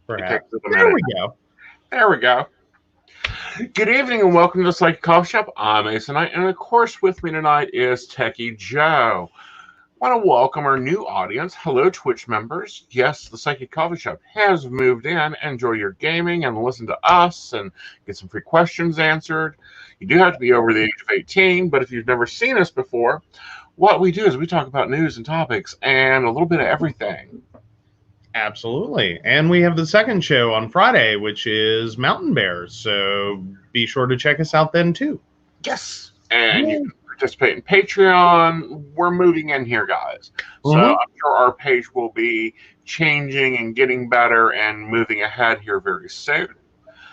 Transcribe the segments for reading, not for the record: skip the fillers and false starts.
Perhaps. There we go. There we go. Good evening and welcome to the Psychic Coffee Shop. I'm Aeson Knight, and of course with me tonight is Techy Joe. I want to welcome our new audience. Hello, Twitch members. Yes, the Psychic Coffee Shop has moved in. Enjoy your gaming and listen to us and get some free questions answered. You do have to be over the age of 18, but if you've never seen us before, what we do is we talk about news and topics and a little bit of everything. Absolutely. And we have the second show on Friday, which is Mountain Bears. So be sure to check us out then, too. Yes. And you can participate in Patreon. We're moving in here, guys. So I'm sure our page will be changing and getting better and moving ahead here very soon.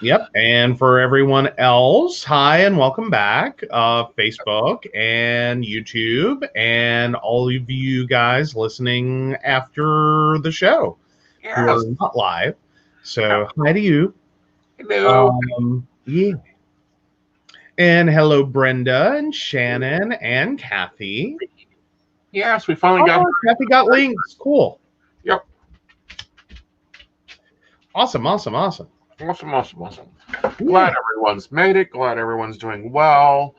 Yep. And for everyone else, hi and welcome back. Facebook and YouTube and all of you guys listening after the show. Yes. You're not live. So hi to you. Hello. Yeah. And hello, Brenda and Shannon and Kathy. Yes, we finally got Kathy got links. Cool. Yep. Awesome. Awesome. Glad everyone's made it. Glad everyone's doing well.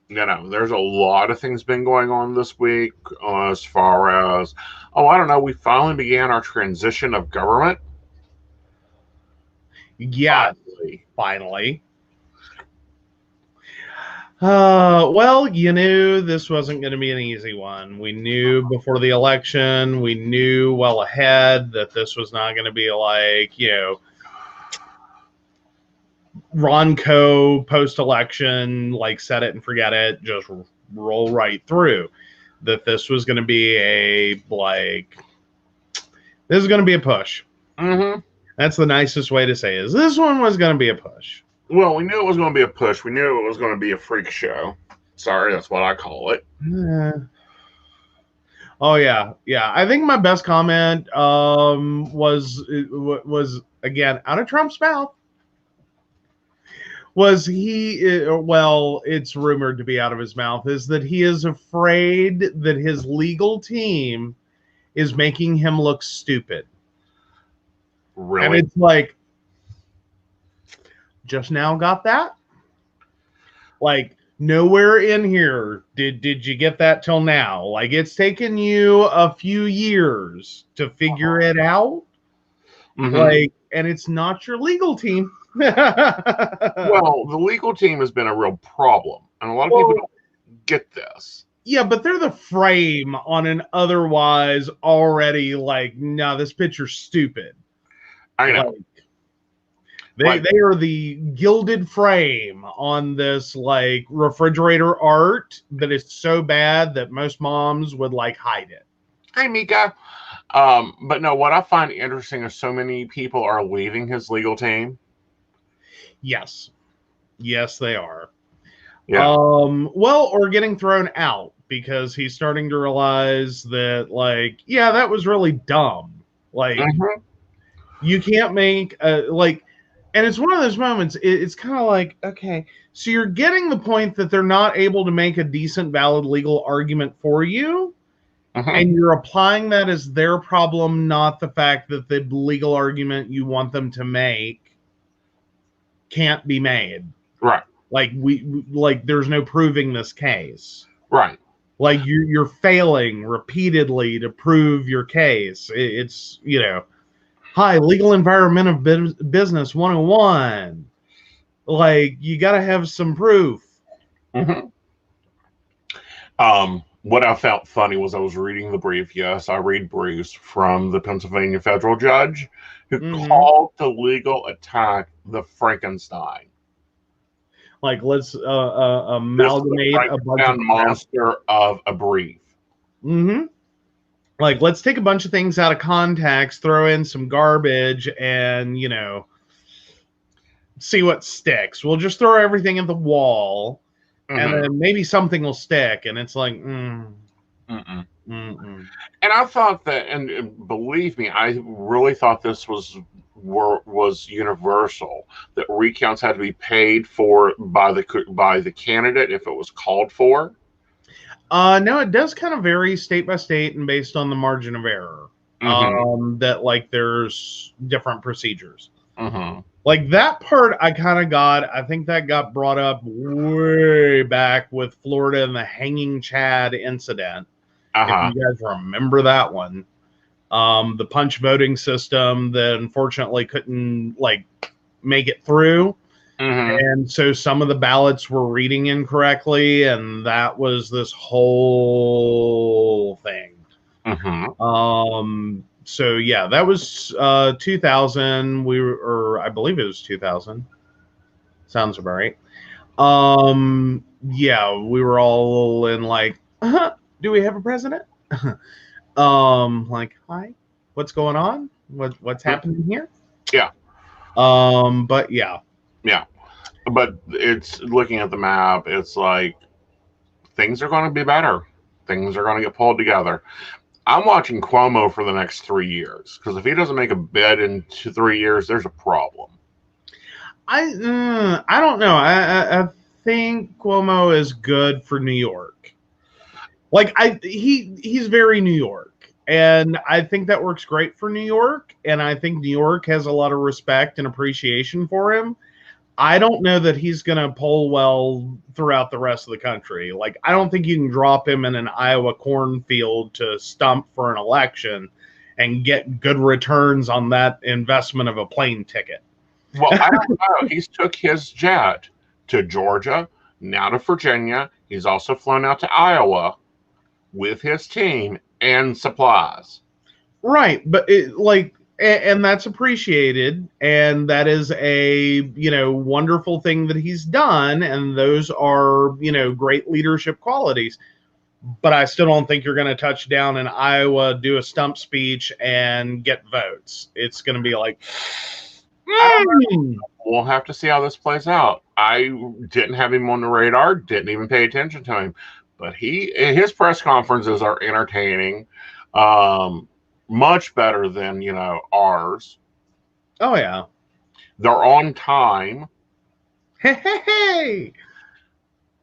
There's a lot of things been going on this week as far as, I don't know, we finally began our transition of government. Yeah, finally. Well, you knew this wasn't going to be an easy one. We knew before the election, we knew well ahead that this was not going to be like, Ronco post-election, like set it and forget it, just roll right through. That this was going to be this is going to be a push. That's the nicest way to say it, is this one was going to be a push. Well, we knew it was going to be a push. We knew it was going to be a freak show. Sorry, that's what I call it. Oh, yeah. I think my best comment was again, out of Trump's mouth. It's rumored to be out of his mouth, is that he is afraid that his legal team is making him look stupid. Really? And it's like, just now got that? Like, nowhere in here did you get that till now. Like, it's taken you a few years to figure it out. Like, and it's not your legal team. Well, the legal team has been a real problem, and a lot of people don't get this. Yeah, but they're the frame on an otherwise already no, this picture's stupid. I know. They are the gilded frame on this refrigerator art that is so bad that most moms would hide it. Hi, Mika. But no, what I find interesting is so many people are leaving his legal team. Yes, they are. Yeah. Or getting thrown out because he's starting to realize that that was really dumb. You can't make and it's one of those moments, it's kind of okay, so you're getting the point that they're not able to make a decent, valid legal argument for you, and you're applying that as their problem, not the fact that the legal argument you want them to make can't be made. Right. There's no proving this case. Right. You're failing repeatedly to prove your case. It's, hi, legal environment of business 101. You got to have some proof. What I felt funny was I was reading the brief. Yes, I read briefs from the Pennsylvania federal judge who called the legal attack the Frankenstein. Let's amalgamate a bunch of monster of a brief. Let's take a bunch of things out of context, throw in some garbage, and, see what sticks. We'll just throw everything at the wall, and then maybe something will stick, and it's And I thought that, and believe me, I really thought this was universal, that recounts had to be paid for by the candidate if it was called for. No, it does kind of vary state by state and based on the margin of error. that like there's different procedures. Mm-hmm. Like that part I kind of got, I think that got brought up way back with Florida and the hanging Chad incident. If Uh-huh. you guys remember that one. The punch voting system that unfortunately couldn't like make it through. Mm-hmm. And so some of the ballots were reading incorrectly, and that was this whole thing. Mm-hmm. So yeah, that was 2000. Or I believe it was 2000. Sounds about right. Yeah, we were all in like, do we have a president? Like, hi, what's going on? What's happening here? Yeah. But yeah. Yeah. But it's looking at the map, it's like things are going to be better. Things are going to get pulled together. I'm watching Cuomo for the next 3 years because if he doesn't make a bid in 3 years, there's a problem. I don't know. I think Cuomo is good for New York. Like he's very New York, and I think that works great for New York. And I think New York has a lot of respect and appreciation for him. I don't know that he's going to poll well throughout the rest of the country. Like, I don't think you can drop him in an Iowa cornfield to stump for an election and get good returns on that investment of a plane ticket. Well, I don't know. He's took his jet to Georgia, now to Virginia. He's also flown out to Iowa with his team and supplies. Right, but and that's appreciated, and that is a wonderful thing that he's done, and those are great leadership qualities. But I still don't think you're going to touch down in Iowa, do a stump speech, and get votes. It's going to be like, We'll have to see how this plays out. I didn't have him on the radar, didn't even pay attention to him, but his press conferences are entertaining. Much better than ours. Oh yeah, they're on time. Hey,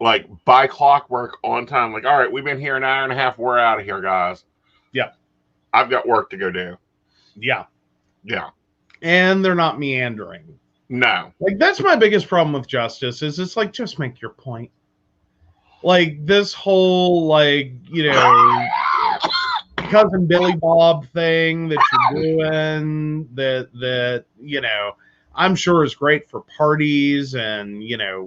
like by clockwork on time. Like, all right, we've been here an hour and a half. We're out of here, guys. Yeah, I've got work to go do. Yeah, and they're not meandering. No, like that's my biggest problem with justice is it's like just make your point. Like this whole cousin Billy Bob thing that you're doing that I'm sure is great for parties and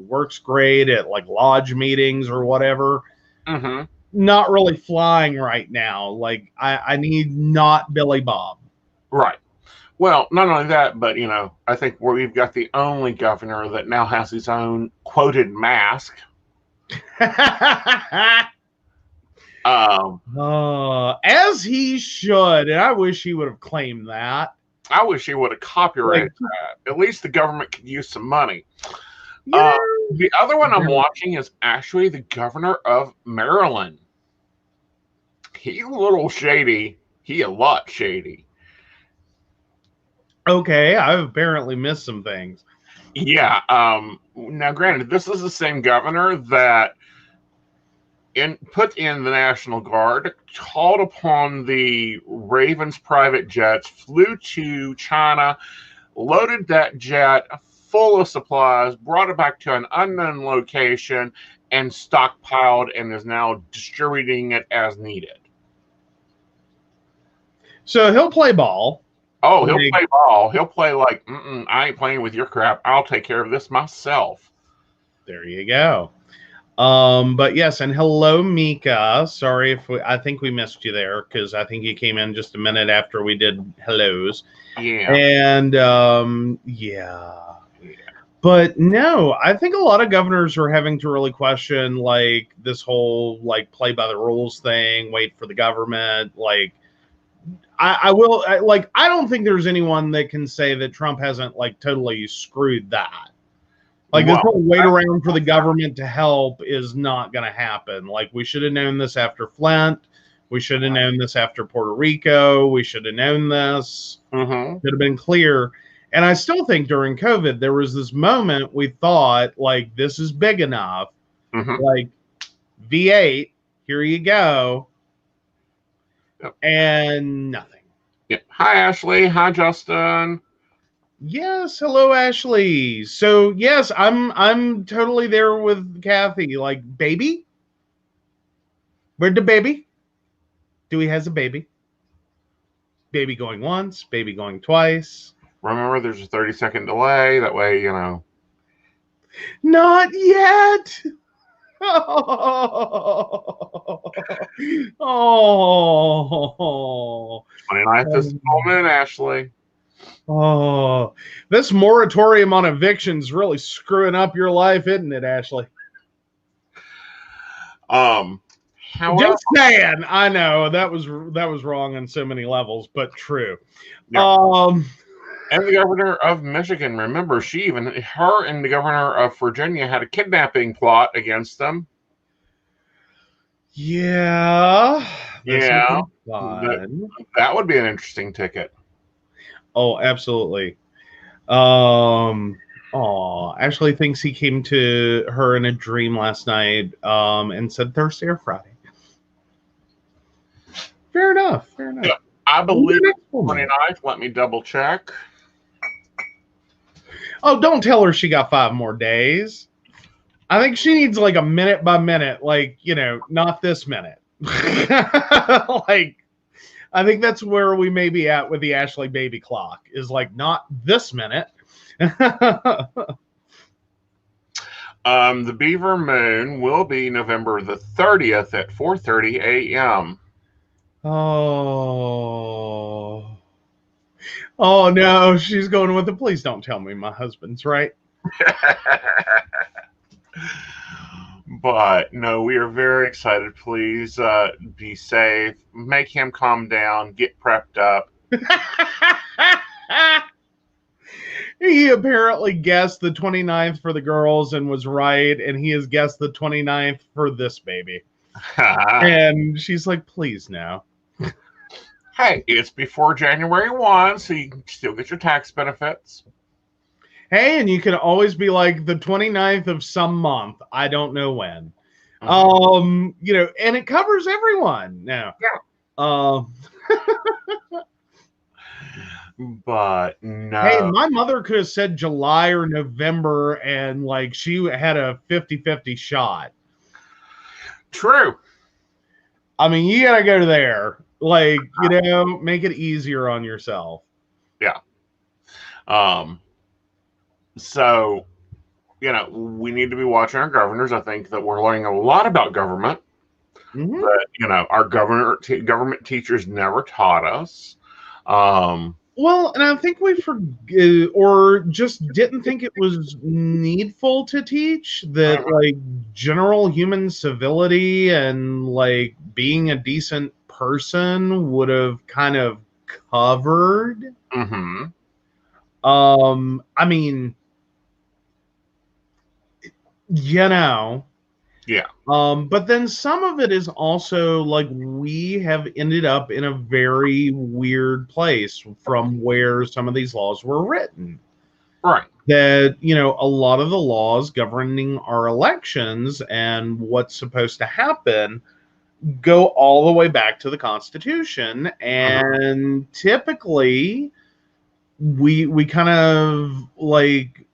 works great at like lodge meetings or whatever. Mm-hmm. Not really flying right now. Like I need not Billy Bob. Right. Well, not only that, but I think we've got the only governor that now has his own quoted mask. As he should, and I wish he would have claimed that. I wish he would have copyrighted that. At least the government could use some money. Yeah. The other one I'm watching is actually the governor of Maryland. He's a little shady. He a lot shady. Okay, I've apparently missed some things. Yeah. Now, granted, this is the same governor that put in the National Guard, called upon the Ravens private jets, flew to China, loaded that jet full of supplies, brought it back to an unknown location, and stockpiled and is now distributing it as needed. So he'll play ball. Oh, he'll play ball. He'll play like, I ain't playing with your crap. I'll take care of this myself. There you go. But yes, and hello, Mika. Sorry if I think we missed you there because I think you came in just a minute after we did hellos. Yeah. And yeah. But no, I think a lot of governors are having to really question like this whole like play by the rules thing, wait for the government. Like I don't think there's anyone that can say that Trump hasn't like totally screwed that. Like this whole wait around for the government to help is not going to happen. Like we should have known this after Flint. We should have known this after Puerto Rico. We should have known this. Mm-hmm. Should have been clear. And I still think during COVID, there was this moment we thought like, this is big enough. Mm-hmm. Like V8, here you go. Yep. And nothing. Yeah. Hi, Ashley. Hi, Justin. Yes, hello, Ashley. So yes, I'm totally there with Kathy. Like, baby, where'd the baby? Dewey has a baby. Baby going once, baby going twice. Remember, there's a 30-second delay. That way, Not yet. Oh, 29th is the full moon, Ashley. oh, this moratorium on evictions really screwing up your life, isn't it, Ashley? However, Just saying. I know that was wrong on so many levels, but true. yeah. And the governor of Michigan, remember, her and the governor of Virginia had a kidnapping plot against them. Yeah. Yeah. Fun. That would be an interesting ticket. Oh, absolutely. Ashley thinks he came to her in a dream last night and said Thursday or Friday. Fair enough. Yeah, I believe it's 29th. Let me double check. Oh, don't tell her she got 5 more days. I think she needs like a minute by minute, like, not this minute. Like, I think that's where we may be at with the Ashley baby clock, is like not this minute. The Beaver Moon will be November the 30th at 4:30 a.m. Oh no, she's going with it. Please don't tell me my husband's right. But no, we are very excited. Please be safe. Make him calm down. Get prepped up. He apparently guessed the 29th for the girls and was right, and he has guessed the 29th for this baby. And she's like, please no. Hey, it's before January 1, so you can still get your tax benefits. Hey, and you can always be like the 29th of some month. I don't know when. And it covers everyone now. Yeah. But no. Hey, my mother could have said July or November, and like she had a 50-50 shot. True. I mean, you gotta go there. Like, make it easier on yourself. Yeah. So, we need to be watching our governors. I think that we're learning a lot about government that, our government teachers never taught us. Well, and I think we forget or just didn't think it was needful to teach that, like, general human civility and, like, being a decent person would have kind of covered. I mean, yeah. But then some of it is also like we have ended up in a very weird place from where some of these laws were written. Right. That, a lot of the laws governing our elections and what's supposed to happen go all the way back to the Constitution. And typically we kind of like,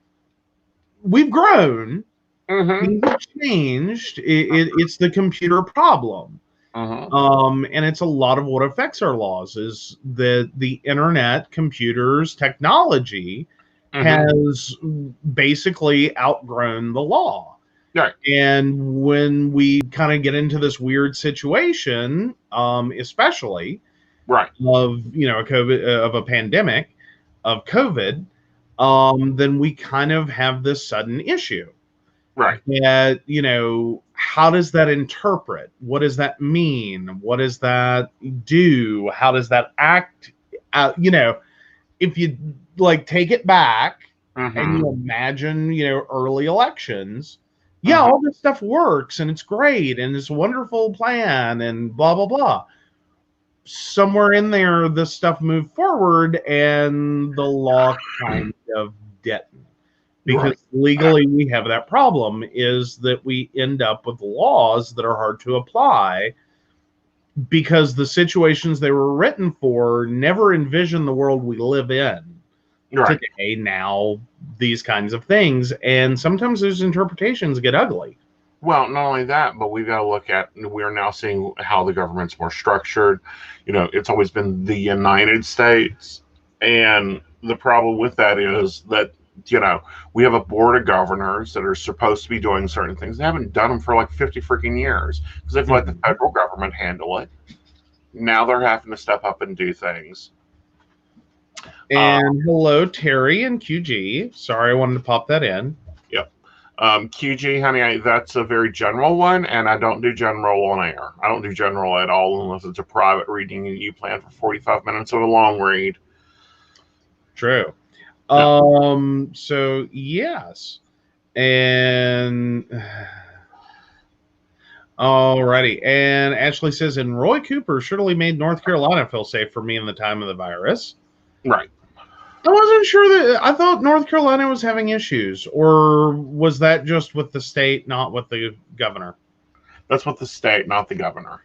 we've grown. Things have changed. It's the computer problem. And it's a lot of what affects our laws is that the internet, computers, technology has basically outgrown the law. Right. And when we kind of get into this weird situation, especially right of a pandemic of COVID, then we kind of have this sudden issue. Right. That, how does that interpret? What does that mean? What does that do? How does that act? If you like take it back and you imagine, early elections, all this stuff works and it's great and it's a wonderful plan and blah, blah, blah. Somewhere in there, this stuff moved forward and the law kind of didn't. Because legally we have that problem is that we end up with laws that are hard to apply because the situations they were written for never envision the world we live in today. Now, these kinds of things, and sometimes those interpretations get ugly. Well, not only that, but we've got to look at, we're now seeing how the government's more structured. It's always been the United States. And the problem with that is that, we have a board of governors that are supposed to be doing certain things. They haven't done them for like 50 freaking years because they've let the federal government handle it. Now they're having to step up and do things. And hello, Terry and QG. Sorry, I wanted to pop that in. Yep. QG, honey, that's a very general one, and I don't do general on air. I don't do general at all unless it's a private reading and you plan for 45 minutes of a long read. True. No. So, yes. And... Alrighty. And Ashley says, and Roy Cooper surely made North Carolina feel safe for me in the time of the virus. Right. I wasn't sure that. I thought North Carolina was having issues, or was that just with the state, not with the governor? That's with the state, not the governor.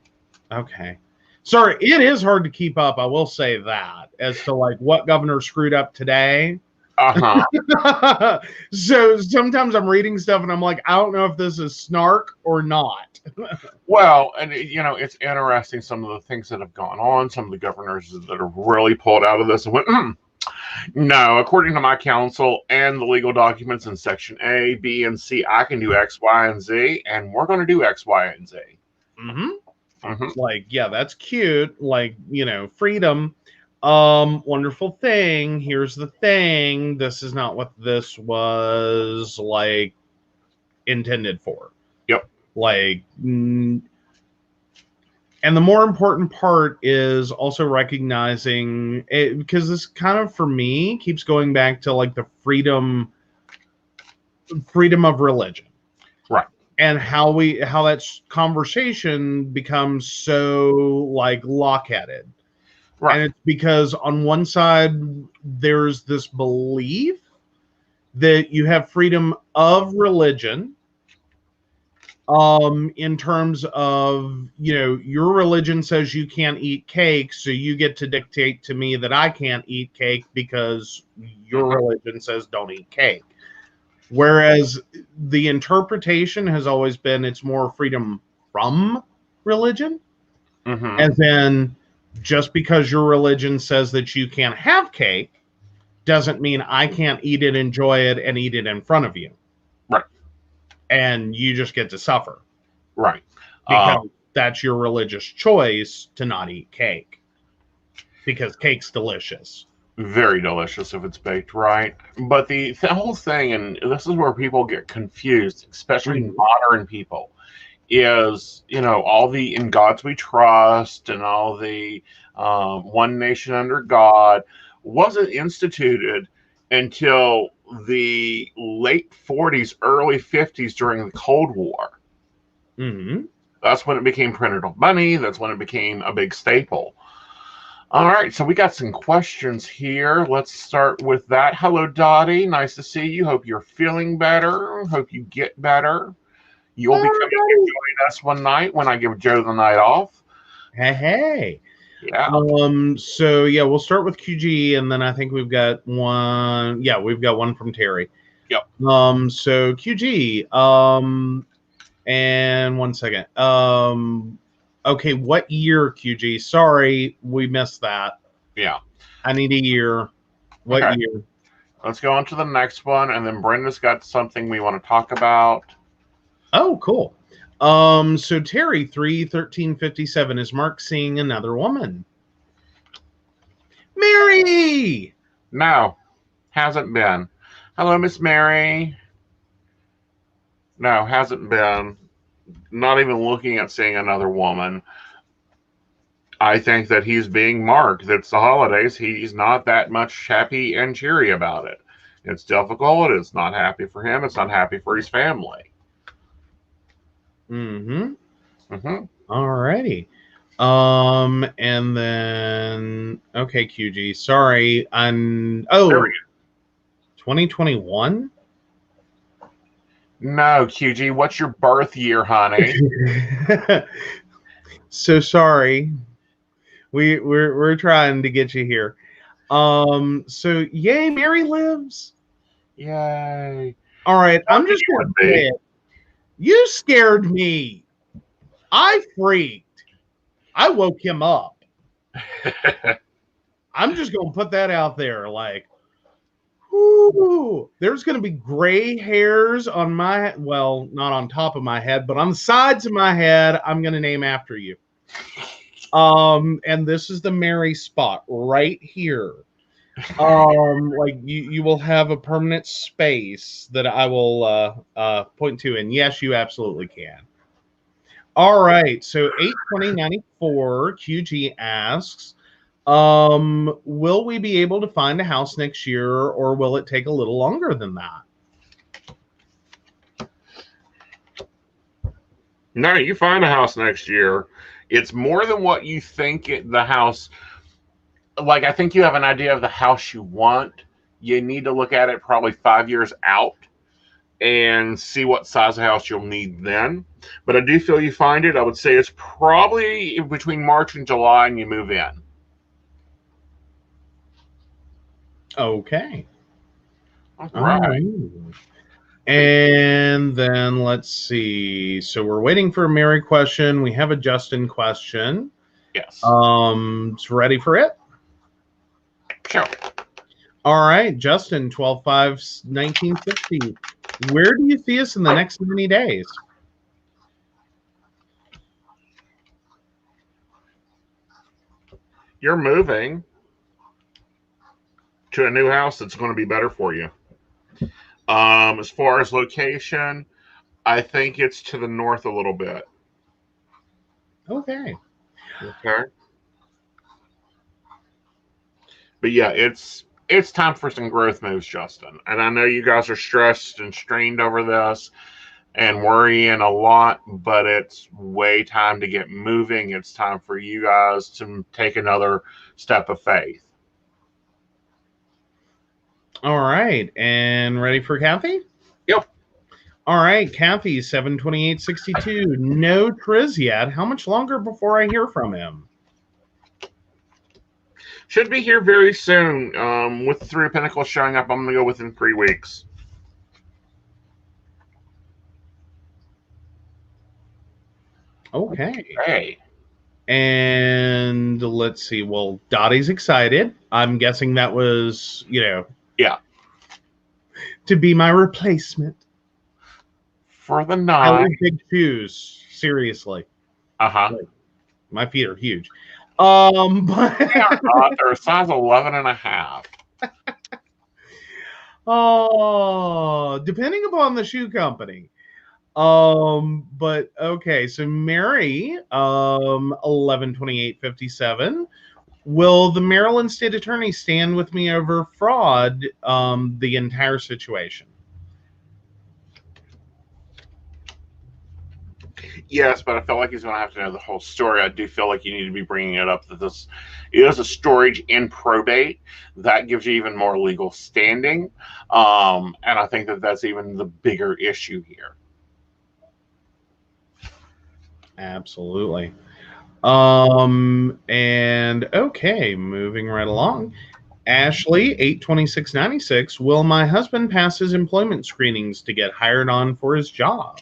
Okay. Sorry, it is hard to keep up. I will say that as to like what governor screwed up today. So sometimes I'm reading stuff and I'm like, I don't know if this is snark or not. Well, and it's interesting some of the things that have gone on. Some of the governors that have really pulled out of this and went, no, according to my counsel and the legal documents in section A, B, and C, I can do X, Y, and Z, and we're going to do X, Y, and Z. Like, yeah, that's cute. Like, freedom. Wonderful thing. Here's the thing. This is not what this was like intended for. Yep. Like, and the more important part is also recognizing it, because this kind of, for me, keeps going back to like the freedom of religion. Right. And how that conversation becomes so like lock-headed. Right. And it's because on one side, there's this belief that you have freedom of religion, in terms of, your religion says you can't eat cake, so you get to dictate to me that I can't eat cake because your religion says don't eat cake. Whereas the interpretation has always been it's more freedom from religion. And then just because your religion says that you can't have cake doesn't mean I can't eat it, enjoy it, and eat it in front of you. Right. And you just get to suffer. Right. Because that's your religious choice to not eat cake. Because cake's delicious. Very delicious if it's baked right. But the whole thing, and this is where people get confused, especially modern people, is, all the in God's we trust and all the one nation under God wasn't instituted until the late 40s, early 50s during the Cold War. That's when it became printed on money. That's when it became a big staple. All right, so we got some questions here. Let's start with that. Hello, Dottie. Nice to see you. Hope you're feeling better. Hope you get better. You'll be coming to join us one night when I give Joe the night off. Hey. Yeah. So yeah, we'll start with QG, and then I think we've got one. Yeah, we've got one from Terry. Yep. So QG. And 1 second. Okay, what year, QG? Sorry, we missed that. Yeah. I need a year. What year? Let's go on to the next one, and then Brenda's got something we want to talk about. Oh, cool. So Terry, 3/13/57, is Mark seeing another woman? Mary! No, hasn't been. Hello, Miss Mary. No, hasn't been. Not even looking at seeing another woman. I think that he's being Mark. That's the holidays. He's not that much happy and cheery about it. It's difficult. It's not happy for him. It's not happy for his family. Alrighty. And then okay, QG. Sorry. There we go. 2021? No, QG. What's your birth year, honey? So sorry. We're trying to get you here. So yay, Mary lives. Yay. All right, I'm just You gonna would be. say it. You scared me. I freaked. I woke him up. I'm just gonna put that out there. Like, whoo, there's gonna be gray hairs on my, well, not on top of my head, but on the sides of my head. I'm gonna name after you. And this is the Mary spot right here. Like you will have a permanent space that I will point to, and yes, you absolutely can. All right, so 82094 QG asks, will we be able to find a house next year, or will it take a little longer than that? No, you find a house next year. It's more than what you think the house. Like, I think you have an idea of the house you want. You need to look at it probably 5 years out and see what size of house you'll need then. But I do feel you find it. I would say it's probably between March and July, and you move in. Okay. All right. And then let's see. So we're waiting for a Mary question. We have a Justin question. Yes. Ready for it? Sure. All right, Justin, 12/5/1960. Where do you see us in the next 70 days? You're moving to a new house that's going to be better for you. As far as location, I think it's to the north a little bit. Okay. Okay. But yeah, it's time for some growth moves, Justin. And I know you guys are stressed and strained over this and worrying a lot, but it's way time to get moving. It's time for you guys to take another step of faith. All right, and ready for Kathy? Yep. All right, Kathy, 7/28/62. No Triz yet. How much longer before I hear from him? Should be here very soon. With the Three of Pentacles showing up, I'm going to go within 3 weeks. Okay. Hey. And let's see. Well, Dottie's excited. I'm guessing that was, Yeah. to be my replacement. For the I night. like big shoes. Seriously. Uh-huh. My feet are huge. But they're a size 11 and a half. Oh, depending upon the shoe company. But okay, so Mary, 11/28/57. Will the Maryland State Attorney stand with me over fraud, the entire situation? Yes, but I feel like he's going to have to know the whole story. I do feel like you need to be bringing it up that this is a storage in probate. That gives you even more legal standing. And I think that that's even the bigger issue here. Absolutely. And okay, moving right along. Ashley, 8/26/96. Will my husband pass his employment screenings to get hired on for his job?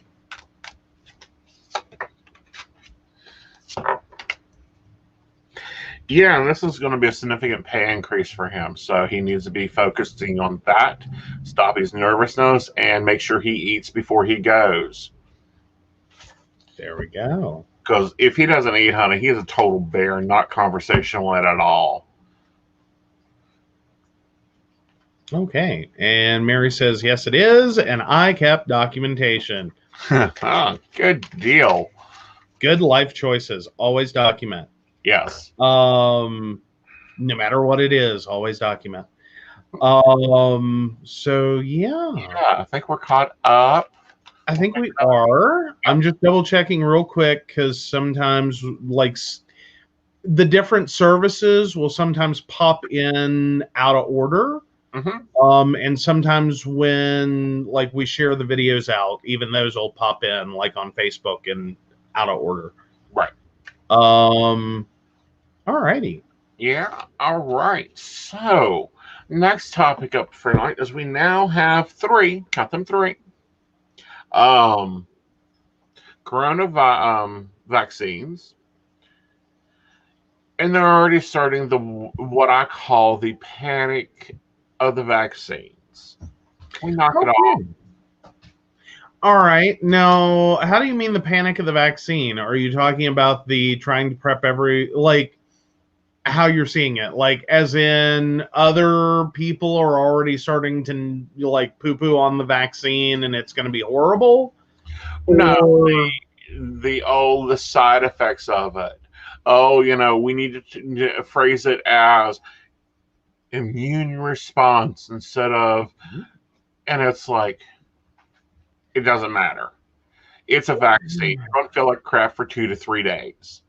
Yeah, and this is going to be a significant pay increase for him. So he needs to be focusing on that, stop his nervousness, and make sure he eats before he goes. There we go. Because if he doesn't eat, honey, he's a total bear, not conversational at all. Okay. And Mary says, yes, it is. And I kept documentation. Good deal. Good life choices. Always document. Yes. No matter what it is, always document. So yeah. Yeah, I think we're caught up. I think we are. I'm just double checking real quick because sometimes, like, the different services will sometimes pop in out of order. Mm-hmm. And sometimes when, like, we share the videos out, even those will pop in, like, on Facebook and out of order. Right. Alrighty. Yeah, all right. So, next topic up for tonight is we now have three, count them three, um, coronavirus vaccines, and they're already starting the what I call the panic of the vaccines. We knock it off. Okay. All right. Now, how do you mean the panic of the vaccine? Are you talking about the trying to prep how you're seeing it? Like, as in other people are already starting to like poo poo on the vaccine and it's going to be horrible? No, Or, the side effects of it. Oh, we need to phrase it as immune response instead of, and it's like it doesn't matter. It's a vaccine. You don't feel like crap for 2 to 3 days.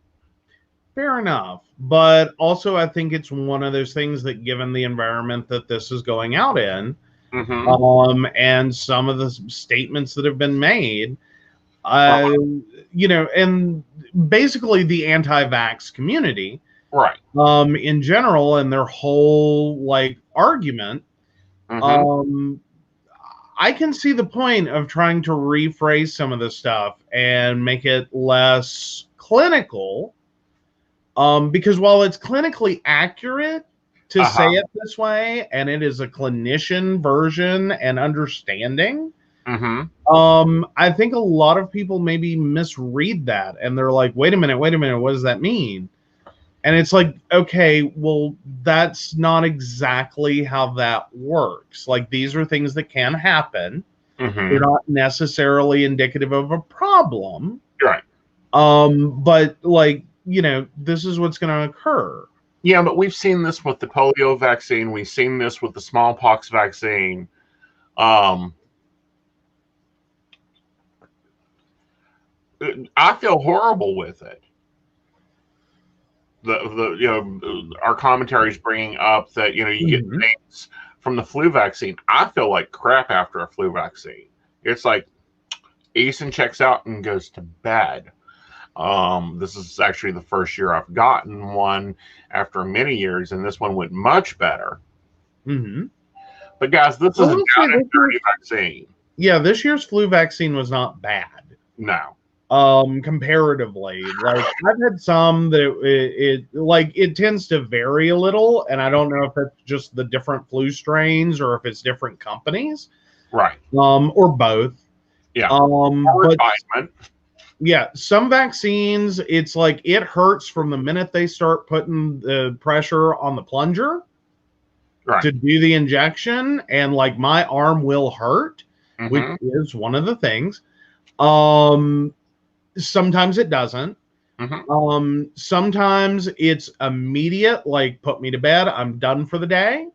fair enough. But also, I think it's one of those things that, given the environment that this is going out in, and some of the statements that have been made, and basically the anti-vax community, Right. In general, and their whole like argument, I can see the point of trying to rephrase some of this stuff and make it less clinical. Because while it's clinically accurate to say it this way, and it is a clinician version and understanding, I think a lot of people maybe misread that, and they're like, wait a minute, what does that mean? And it's like, okay, well, that's not exactly how that works. Like, these are things that can happen. They're not necessarily indicative of a problem. Right. But like, this is what's going to occur. Yeah, but we've seen this with the polio vaccine. We've seen this with the smallpox vaccine. I feel horrible with it. Our commentary is bringing up that you get things from the flu vaccine. I feel like crap after a flu vaccine. It's like Aeson checks out and goes to bed. This is actually the first year I've gotten one after many years, and this one went much better. But guys, this is a down and dirty vaccine. Yeah, this year's flu vaccine was not bad. No. Comparatively, like I've had some that it tends to vary a little, and I don't know if it's just the different flu strains or if it's different companies, right? Or both. Yeah. But yeah, some vaccines, it's like it hurts from the minute they start putting the pressure on the plunger to do the injection, and like my arm will hurt, which is one of the things. Sometimes it doesn't. Sometimes it's immediate, like put me to bed, I'm done for the day.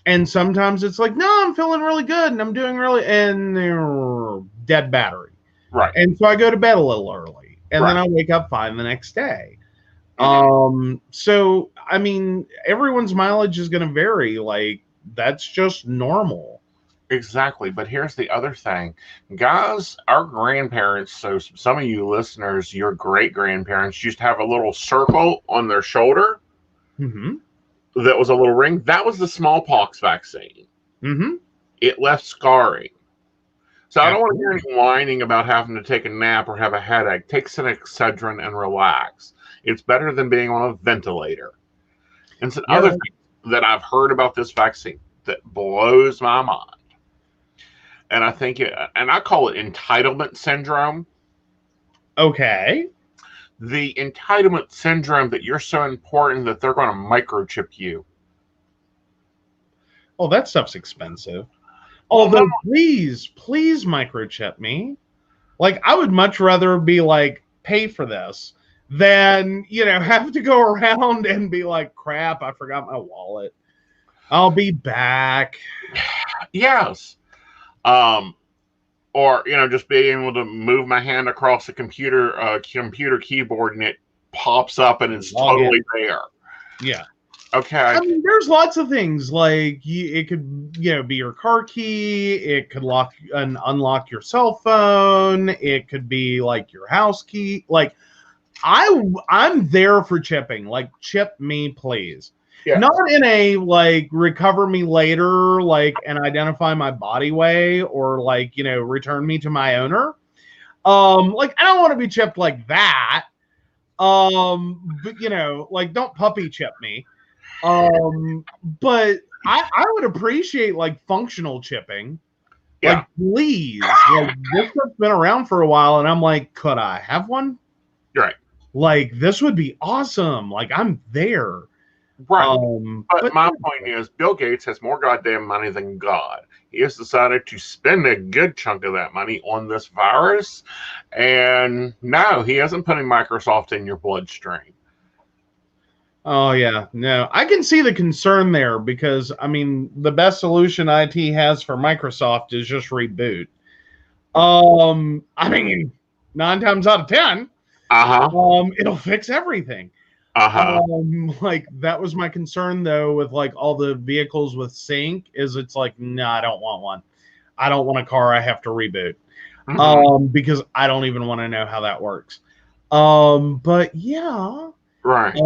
And sometimes it's like, no, I'm feeling really good and I'm doing really, and dead battery. Right. And so I go to bed a little early, and then I wake up fine the next day. So I mean, everyone's mileage is going to vary. Like, that's just normal. Exactly. But here's the other thing. Guys, our grandparents, so some of you listeners, your great-grandparents used to have a little circle on their shoulder that was a little ring. That was the smallpox vaccine. It left scarring. So I don't want to hear any whining about having to take a nap or have a headache. Take some Excedrin and relax. It's better than being on a ventilator. And some other thing that I've heard about this vaccine that blows my mind. And I think and I call it entitlement syndrome. Okay. The entitlement syndrome that you're so important that they're going to microchip you. Oh, that stuff's expensive. Although, please microchip me. Like, I would much rather be like, pay for this than, have to go around and be like, crap, I forgot my wallet. I'll be back. Yes. Or, just being able to move my hand across the computer keyboard and it pops up and it's totally there. Yeah. Okay. I mean, there's lots of things like it could, be your car key. It could lock and unlock your cell phone. It could be like your house key. Like, I'm there for chipping. Like, chip me, please. Yeah. Not in a like recover me later, like, and identify my body way, or like, you know, return me to my owner. Like, I don't want to be chipped like that. But you know, like, don't puppy chip me. But I would appreciate like functional chipping. Yeah. Like, please, like, this stuff's been around for a while, and I'm like, could I have one? You're right. Like, this would be awesome. Like, I'm there. Right. But my yeah. point is, Bill Gates has more goddamn money than God. He has decided to spend a good chunk of that money on this virus. And no, he isn't putting Microsoft in your bloodstream. Oh, yeah. No, I can see the concern there because, I mean, the best solution IT has for Microsoft is just reboot. I mean, 9 times out of 10, it'll fix everything. Like, that was my concern though with like all the vehicles with sync is it's like, no, I don't want one. I don't want a car I have to reboot. Because I don't even want to know how that works. But yeah. Right.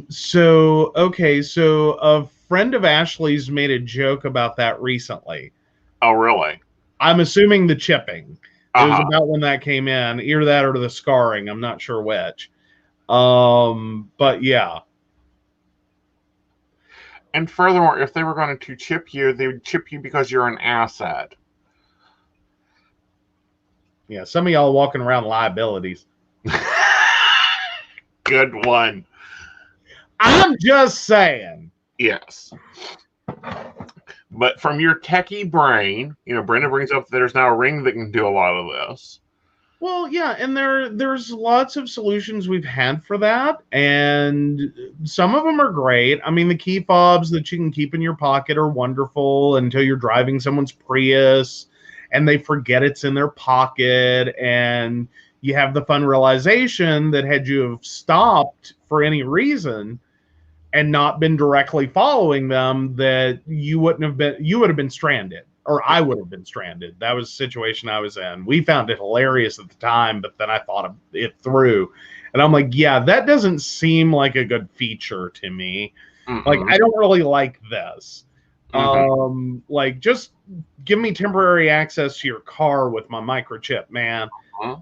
So okay, so a friend of Ashley's made a joke about that recently. Oh, really? I'm assuming the chipping. It was about when that came in, either that or the scarring. I'm not sure which. But yeah. And furthermore, if they were going to chip you, they would chip you because you're an asset. Yeah, some of y'all walking around liabilities. Good one. I'm just saying. Yes. But from your techie brain, you know, Brenda brings up that there's now a ring that can do a lot of this. Well, yeah, and there's lots of solutions we've had for that, and some of them are great. I mean, the key fobs that you can keep in your pocket are wonderful until you're driving someone's Prius and they forget it's in their pocket, and you have the fun realization that had you have stopped for any reason and not been directly following them, that you would have been stranded. Or I would have been stranded. That was the situation I was in. We found it hilarious at the time, but then I thought of it through. And I'm like, yeah, that doesn't seem like a good feature to me. Like, I don't really like this. Like, just give me temporary access to your car with my microchip, man.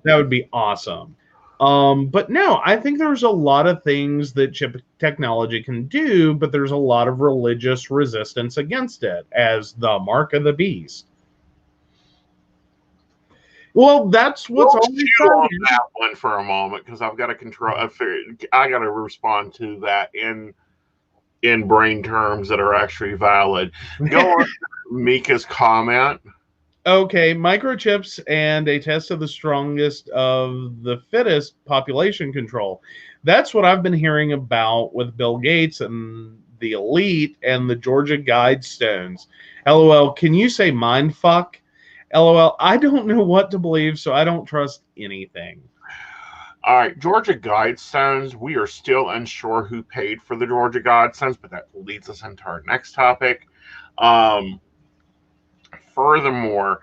That would be awesome. But no, I think there's a lot of things that chip technology can do, but there's a lot of religious resistance against it as the mark of the beast. Well, that's what's always on that one for a moment, because I've got to control. I got to respond to that in brain terms that are actually valid. Go on to Mika's comment. Okay, microchips and a test of the strongest of the fittest population control. That's what I've been hearing about with Bill Gates and the elite and the Georgia Guidestones. LOL, can you say mind fuck? LOL, I don't know what to believe, so I don't trust anything. All right, Georgia Guidestones. We are still unsure who paid for the Georgia Guidestones, but that leads us into our next topic. Furthermore,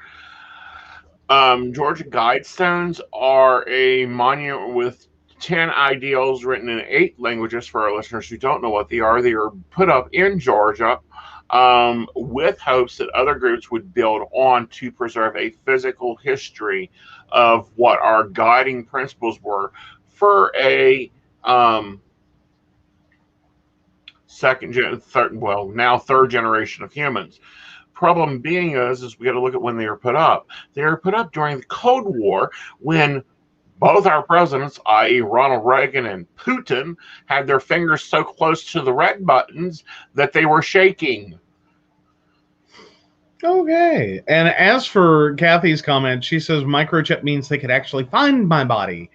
Georgia Guidestones are a monument with 10 ideals written in 8 languages. For our listeners who don't know what they are put up in Georgia with hopes that other groups would build on to preserve a physical history of what our guiding principles were for a third generation of humans. Problem being is we got to look at when they were put up. They were put up during the Cold War, when both our presidents, i.e. Ronald Reagan and Putin, had their fingers so close to the red buttons that they were shaking. Okay. And as for Kathy's comment, she says microchip means they could actually find my body.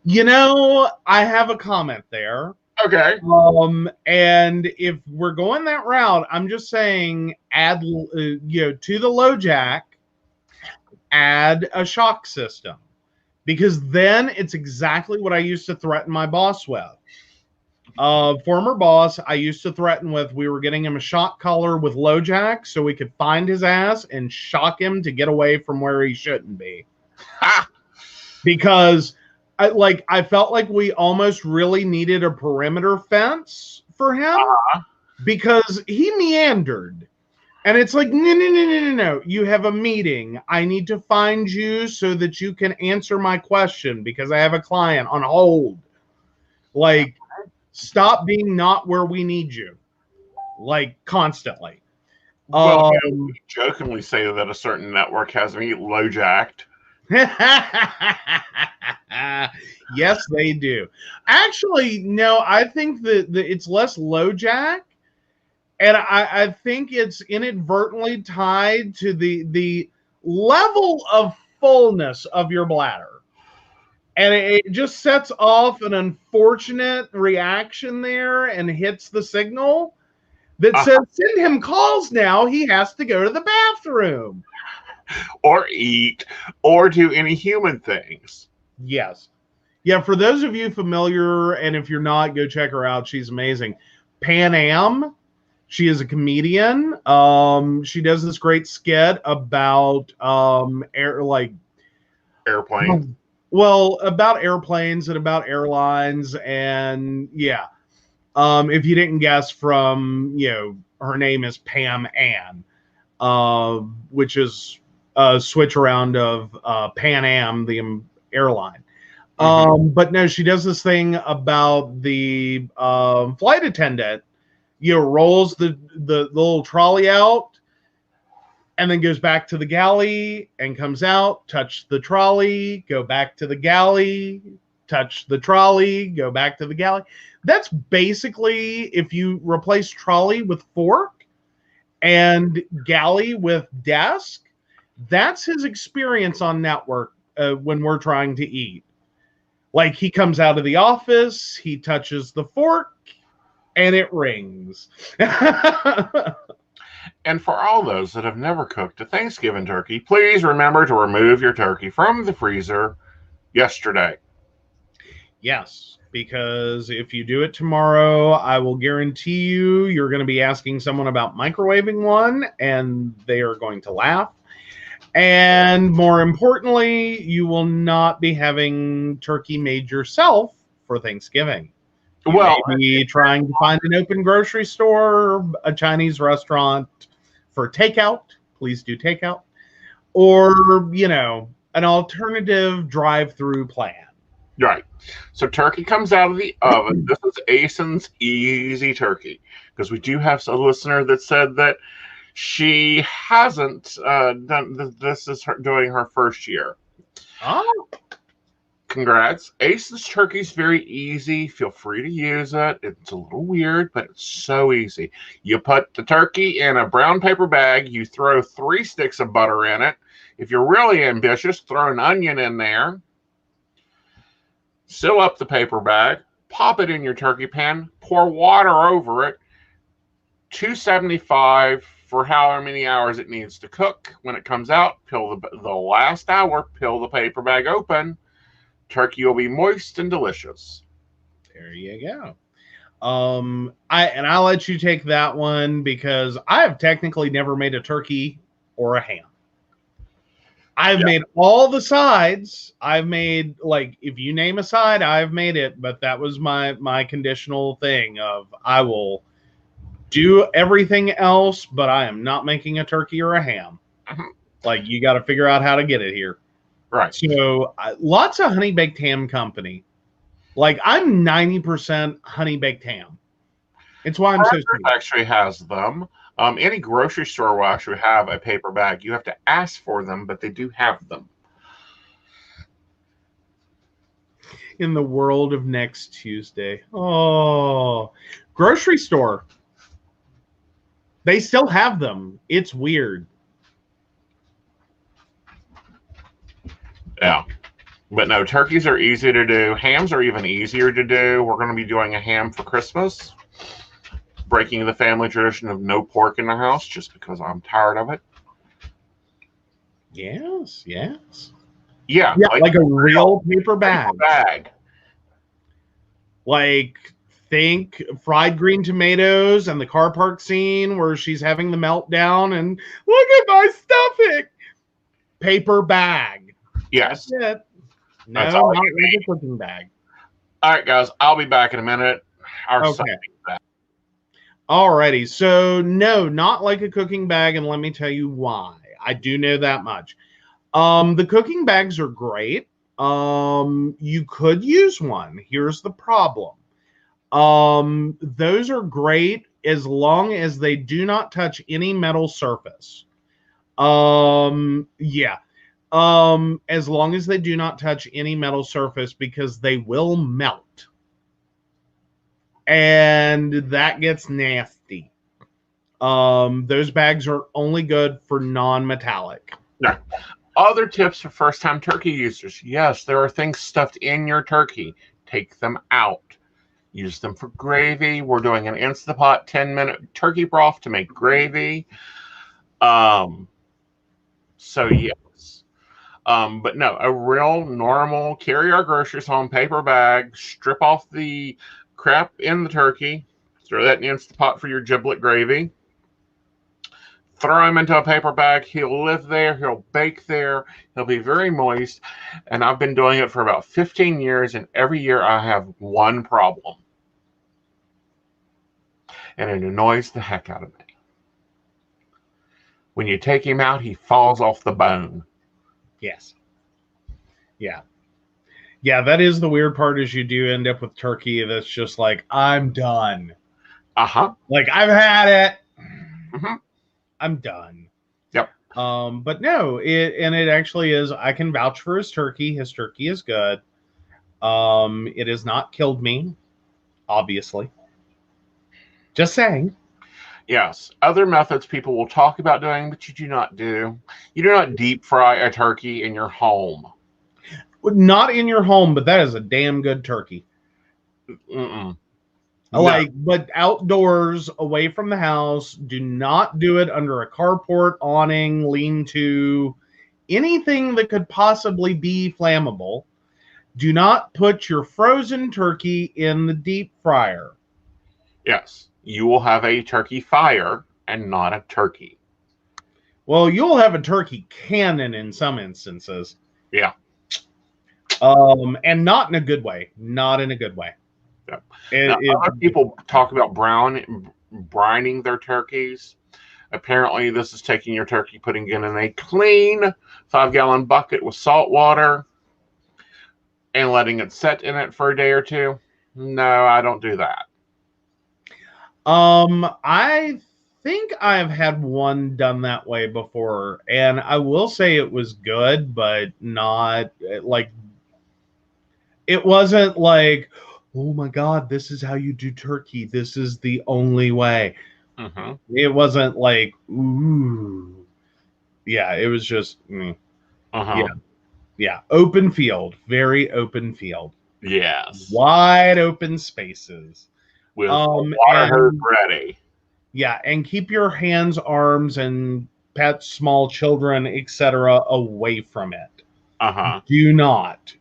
You know, I have a comment there. Okay. And if we're going that route, I'm just saying add, to the low jack, add a shock system, because then it's exactly what I used to threaten my boss with. Former boss, I used to threaten with, we were getting him a shock collar with low jack so we could find his ass and shock him to get away from where he shouldn't be. Because I felt like we almost really needed a perimeter fence for him because he meandered. And it's like, no. You have a meeting. I need to find you so that you can answer my question because I have a client on hold. Like, stop being not where we need you. Like, constantly. Well, we jokingly say that a certain network has me low-jacked. Yes, they do. Actually, no, I think that it's less low-jack. And I think it's inadvertently tied to the level of fullness of your bladder. And it just sets off an unfortunate reaction there and hits the signal that says, send him calls now. He has to go to the bathroom. Or eat, or do any human things. Yes. Yeah, for those of you familiar, and if you're not, go check her out. She's amazing. Pan Am. She is a comedian. She does this great skit about airplanes. Well, about airplanes and about airlines, and yeah. If you didn't guess from, her name is Pam Ann, which is a switch around of Pan Am, the airline. But no, she does this thing about the flight attendant. Rolls the little trolley out and then goes back to the galley and comes out, touch the trolley, go back to the galley, touch the trolley, go back to the galley. That's basically, if you replace trolley with fork and galley with desk, that's his experience on network when we're trying to eat. Like, he comes out of the office, he touches the fork, and it rings. And for all those that have never cooked a Thanksgiving turkey, please remember to remove your turkey from the freezer yesterday. Yes, because if you do it tomorrow, I will guarantee you're going to be asking someone about microwaving one, and they are going to laugh. And more importantly, you will not be having turkey made yourself for Thanksgiving. You may be trying to find an open grocery store, a Chinese restaurant for takeout. Please do takeout. Or, an alternative drive-through plan. Right. So turkey comes out of the oven. This is Aeson's Easy Turkey, because we do have a listener that said that she hasn't done this. Is doing her first year. Oh. Congrats. Aeson's turkey is very easy. Feel free to use it. It's a little weird, but it's so easy. You put the turkey in a brown paper bag. You throw 3 sticks of butter in it. If you're really ambitious, throw an onion in there. Seal up the paper bag. Pop it in your turkey pan. Pour water over it. 275 for however many hours it needs to cook. When it comes out, peel the last hour. Peel the paper bag open. Turkey will be moist and delicious. There you go. I'll let you take that one because I have technically never made a turkey or a ham. I've made all the sides. I've made, like, if you name a side, I've made it. But that was my conditional thing of I will do everything else, but I am not making a turkey or a ham. Like, you got to figure out how to get it here. Right. So lots of honey baked ham company. Like, I'm 90% honey baked ham. It's why I'm so sweet. Actually has them. Any grocery store will actually have a paper bag. You have to ask for them, but they do have them. In the world of next Tuesday. Oh, grocery store. They still have them. It's weird. Yeah. But no, turkeys are easy to do. Hams are even easier to do. We're going to be doing a ham for Christmas. Breaking the family tradition of no pork in the house just because I'm tired of it. Yes. Yeah, like a real paper bag. Like, think fried green tomatoes and the car park scene where she's having the meltdown and look at my stuffing. Paper bag. Yes. That's it. That's No, all not you like need. a cooking bag. All right, guys. I'll be back in a minute. Our Okay. son is back. Alrighty. So no, not like a cooking bag, and let me tell you why. I do know that much. The cooking bags are great. You could use one. Here's the problem. Those are great as long as they do not touch any metal surface. Yeah. As long as they do not touch any metal surface, because they will melt. And that gets nasty. Those bags are only good for non-metallic. No. Other tips for first-time turkey users. Yes, there are things stuffed in your turkey. Take them out. Use them for gravy. We're doing an Instapot 10-minute turkey broth to make gravy. So yes. But no, a real normal carry our groceries home paper bag, strip off the crap in the turkey, throw that in the Instapot for your giblet gravy. Throw him into a paper bag. He'll live there. He'll bake there. He'll be very moist. And I've been doing it for about 15 years, and every year I have one problem. And it annoys the heck out of me. When you take him out, he falls off the bone. Yes. Yeah. Yeah, that is the weird part, is you do end up with turkey that's just like, I'm done. Uh-huh. Like, I've had it. Mm-hmm. I'm done. Yep. But no, it actually is. I can vouch for his turkey. His turkey is good. It has not killed me, obviously. Just saying. Yes. Other methods people will talk about doing, but you do not do. You do not deep fry a turkey in your home. Not in your home, but that is a damn good turkey. Mm-mm. Like, no. But outdoors, away from the house. Do not do it under a carport, awning, lean-to, anything that could possibly be flammable. Do not put your frozen turkey in the deep fryer. Yes. You will have a turkey fire and not a turkey. Well, you'll have a turkey cannon in some instances. Yeah. And not in a good way. Not in a good way. Yeah. Other people talk about brining their turkeys. Apparently, this is taking your turkey, putting it in a clean 5-gallon bucket with salt water, and letting it set in it for a day or two. No, I don't do that. I think I've had one done that way before, and I will say it was good, but not like, it wasn't like, oh my God, this is how you do turkey. This is the only way. Mm-hmm. It wasn't like, ooh. Yeah, it was just, Uh-huh. Yeah. Open field, very open field. Yes. Wide open spaces. With water hose ready. Yeah, and keep your hands, arms, and pets, small children, etc., away from it. Uh-huh. Do not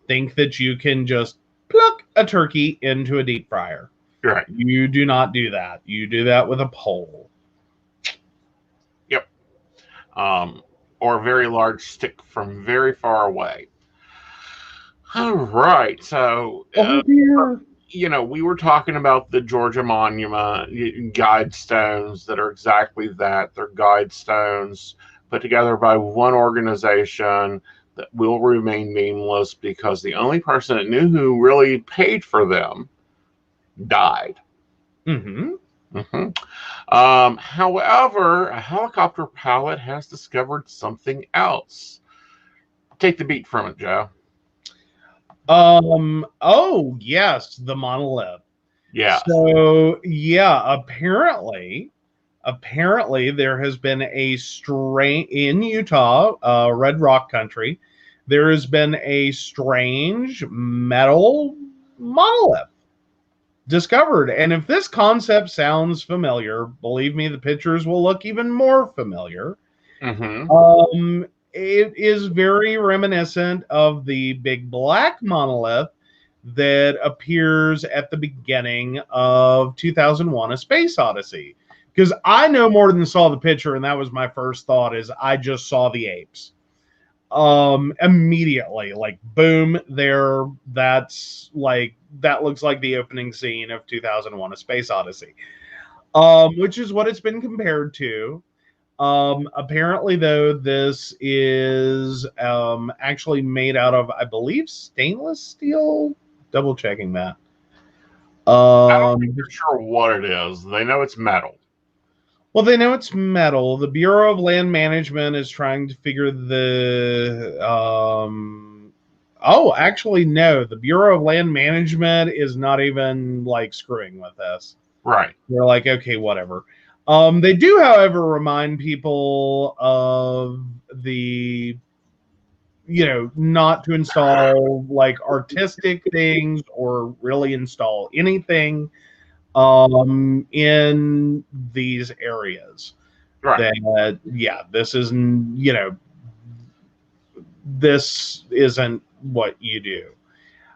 think that you can just pluck a turkey into a deep fryer. Right. You do not do that. You do that with a pole. Yep. Or a very large stick from very far away. All right. So, dear. We were talking about the Georgia Monument guide stones that are exactly that. They're guide stones put together by one organization that will remain nameless because the only person that knew who really paid for them died. Mm-hmm. Mm-hmm. However, a helicopter pilot has discovered something else. Take the beat from it, Joe. Oh, yes, the monolith. Yeah. So, yeah, apparently there has been a in Utah, Red Rock country. There has been a strange metal monolith discovered. And if this concept sounds familiar, believe me, the pictures will look even more familiar. Mm-hmm. It is very reminiscent of the big black monolith that appears at the beginning of 2001: A Space Odyssey. Because I no more than saw the picture, and that was my first thought, is I just saw the apes. immediately, like boom, there. That's like that looks like the opening scene of 2001: A Space Odyssey, which is what it's been compared to. Apparently, though, this is actually made out of, I believe, stainless steel. Double checking that. I don't think they're sure what it is. They know it's metal. Well, they know it's metal. The Bureau of Land Management is trying to figure the. Oh, actually, no. The Bureau of Land Management is not even like screwing with this. Right. They're like, okay, whatever. They do, however, remind people of the, not to install like artistic things or really install anything in these areas. Right. That, yeah, this isn't, this isn't what you do.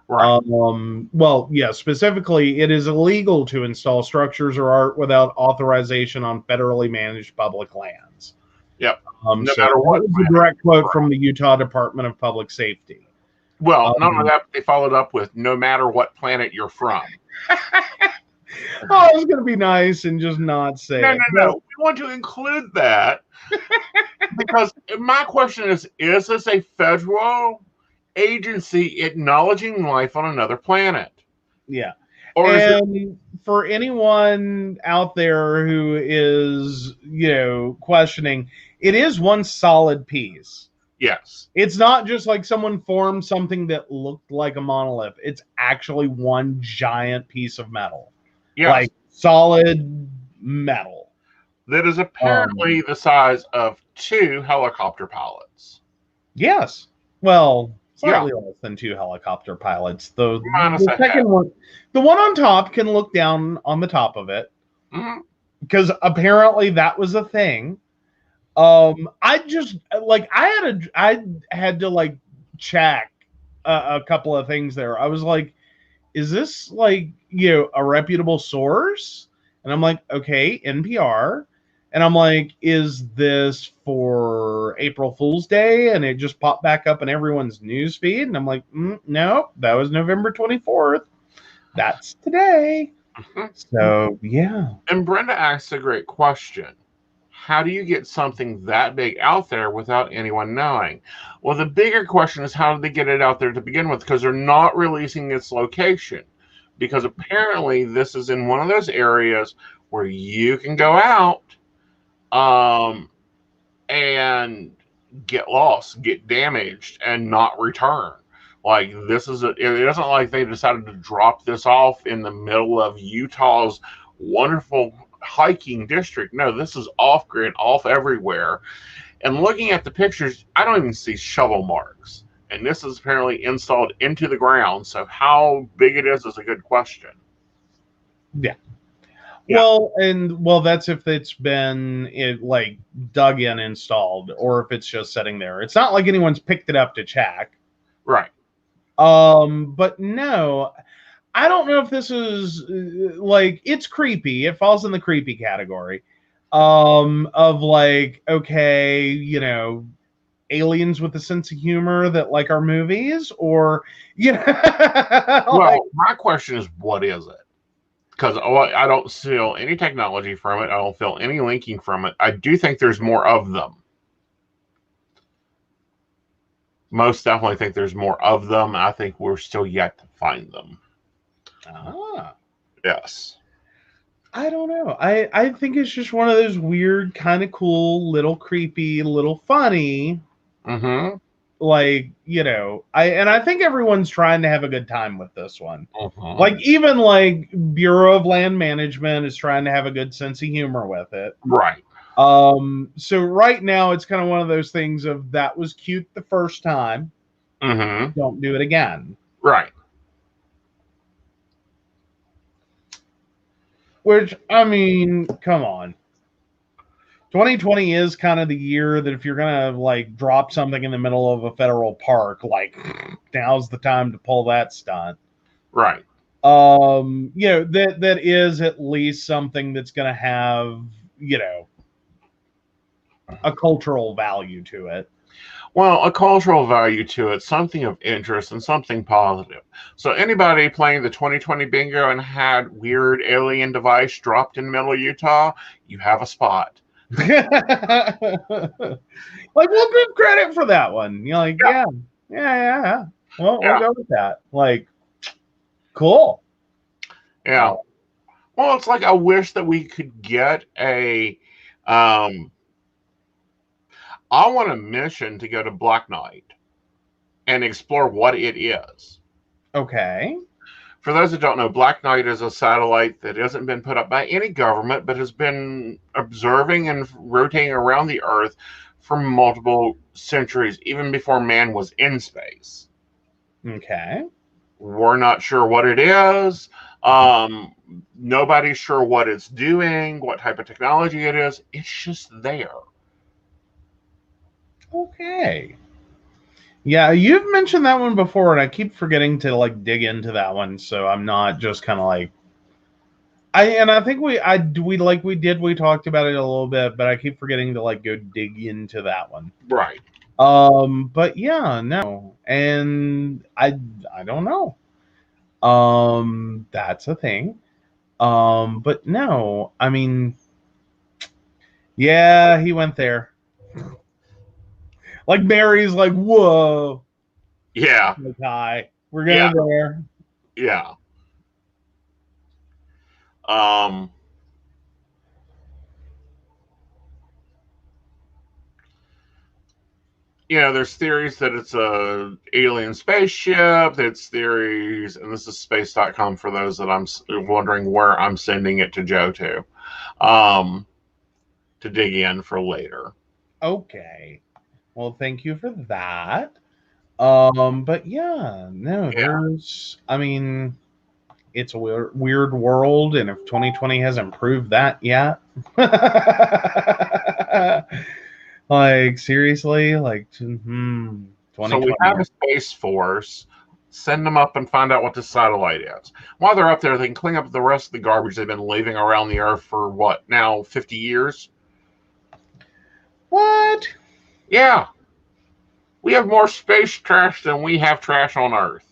Right. Well, yeah, specifically, it is illegal to install structures or art without authorization on federally managed public lands. Yep. No matter what. That was a direct quote from the Utah Department of Public Safety. Well, not only that, but they followed up with "no matter what planet you're from." Oh, it's going to be nice and just not say it. No. We want to include that because my question is this a federal agency acknowledging life on another planet? Yeah. Or is it, for anyone out there who is, questioning, it is one solid piece. Yes. It's not just like someone formed something that looked like a monolith. It's actually one giant piece of metal. Yes. Like solid metal. That is apparently the size of 2 helicopter pilots. Yes. Well, slightly less than 2 helicopter pilots. The second one, the one on top can look down on the top of it. Because apparently that was a thing. I just like I had to like check a couple of things there. I was like, is this like, a reputable source? And I'm like, okay, NPR. And I'm like, is this for April Fool's Day? And it just popped back up in everyone's news feed. And I'm like, no, that was November 24th. That's today. So, yeah. And Brenda asks a great question. How do you get something that big out there without anyone knowing? Well, the bigger question is how did they get it out there to begin with? Because they're not releasing its location. Because apparently this is in one of those areas where you can go out and get lost, get damaged, and not return. Like it isn't like they decided to drop this off in the middle of Utah's wonderful hiking district. No, this is off grid, off everywhere. And looking at the pictures, I don't even see shovel marks. And this is apparently installed into the ground. So how big it is a good question. Yeah. Well, that's if it's been like dug in, installed, or if it's just sitting there. It's not like anyone's picked it up to check. Right. But no, I don't know if this is like, it's creepy. It falls in the creepy category. Of like, okay, aliens with a sense of humor that like our movies, or well, my question is, what is it? Because I don't feel any technology from it. I don't feel any linking from it. I do think there's more of them. Most definitely think there's more of them. I think we're still yet to find them. Yes. I don't know. I think it's just one of those weird, kind of cool, little creepy, little funny. Like, I think everyone's trying to have a good time with this one. Like, even like Bureau of Land Management is trying to have a good sense of humor with it. Right. So right now it's kind of one of those things of that was cute the first time. Don't do it again. Right. Which, I mean, come on. 2020 is kind of the year that if you're going to like drop something in the middle of a federal park, like now's the time to pull that stunt. Right. That is at least something that's going to have, a cultural value to it. Well, a cultural value to it, something of interest and something positive. So anybody playing the 2020 bingo and had weird alien device dropped in middle Utah, you have a spot. Like, we'll give credit for that one. You're like, yeah. Well, we'll go with that. Like, cool. Yeah. Well, it's like I wish that we could get a I want a mission to go to Black Knight and explore what it is. Okay. For those that don't know, Black Knight is a satellite that hasn't been put up by any government, but has been observing and rotating around the Earth for multiple centuries, even before man was in space. Okay. We're not sure what it is. Nobody's sure what it's doing, what type of technology it is. It's just there. Okay. Yeah, you've mentioned that one before, and I keep forgetting to like dig into that one, so I'm not just kind of like I think we talked about it a little bit, but I keep forgetting to like go dig into that one. Right. But yeah, no. And I don't know. That's a thing. But no, I mean, yeah, he went there. Like Mary's like, whoa. Yeah. Like, hi. We're going there. Yeah. There's theories that it's a alien spaceship. There's theories, and this is space.com for those that I'm wondering where I'm sending it to Joe to dig in for later. Okay. Well, thank you for that. But yeah, no, there's, I mean, it's a weird world, and if 2020 hasn't proved that yet, like seriously, like 2020. So we have a space force. Send them up and find out what the satellite is. While they're up there, they can clean up the rest of the garbage they've been leaving around the Earth for what now, 50 years? What? Yeah. We have more space trash than we have trash on Earth.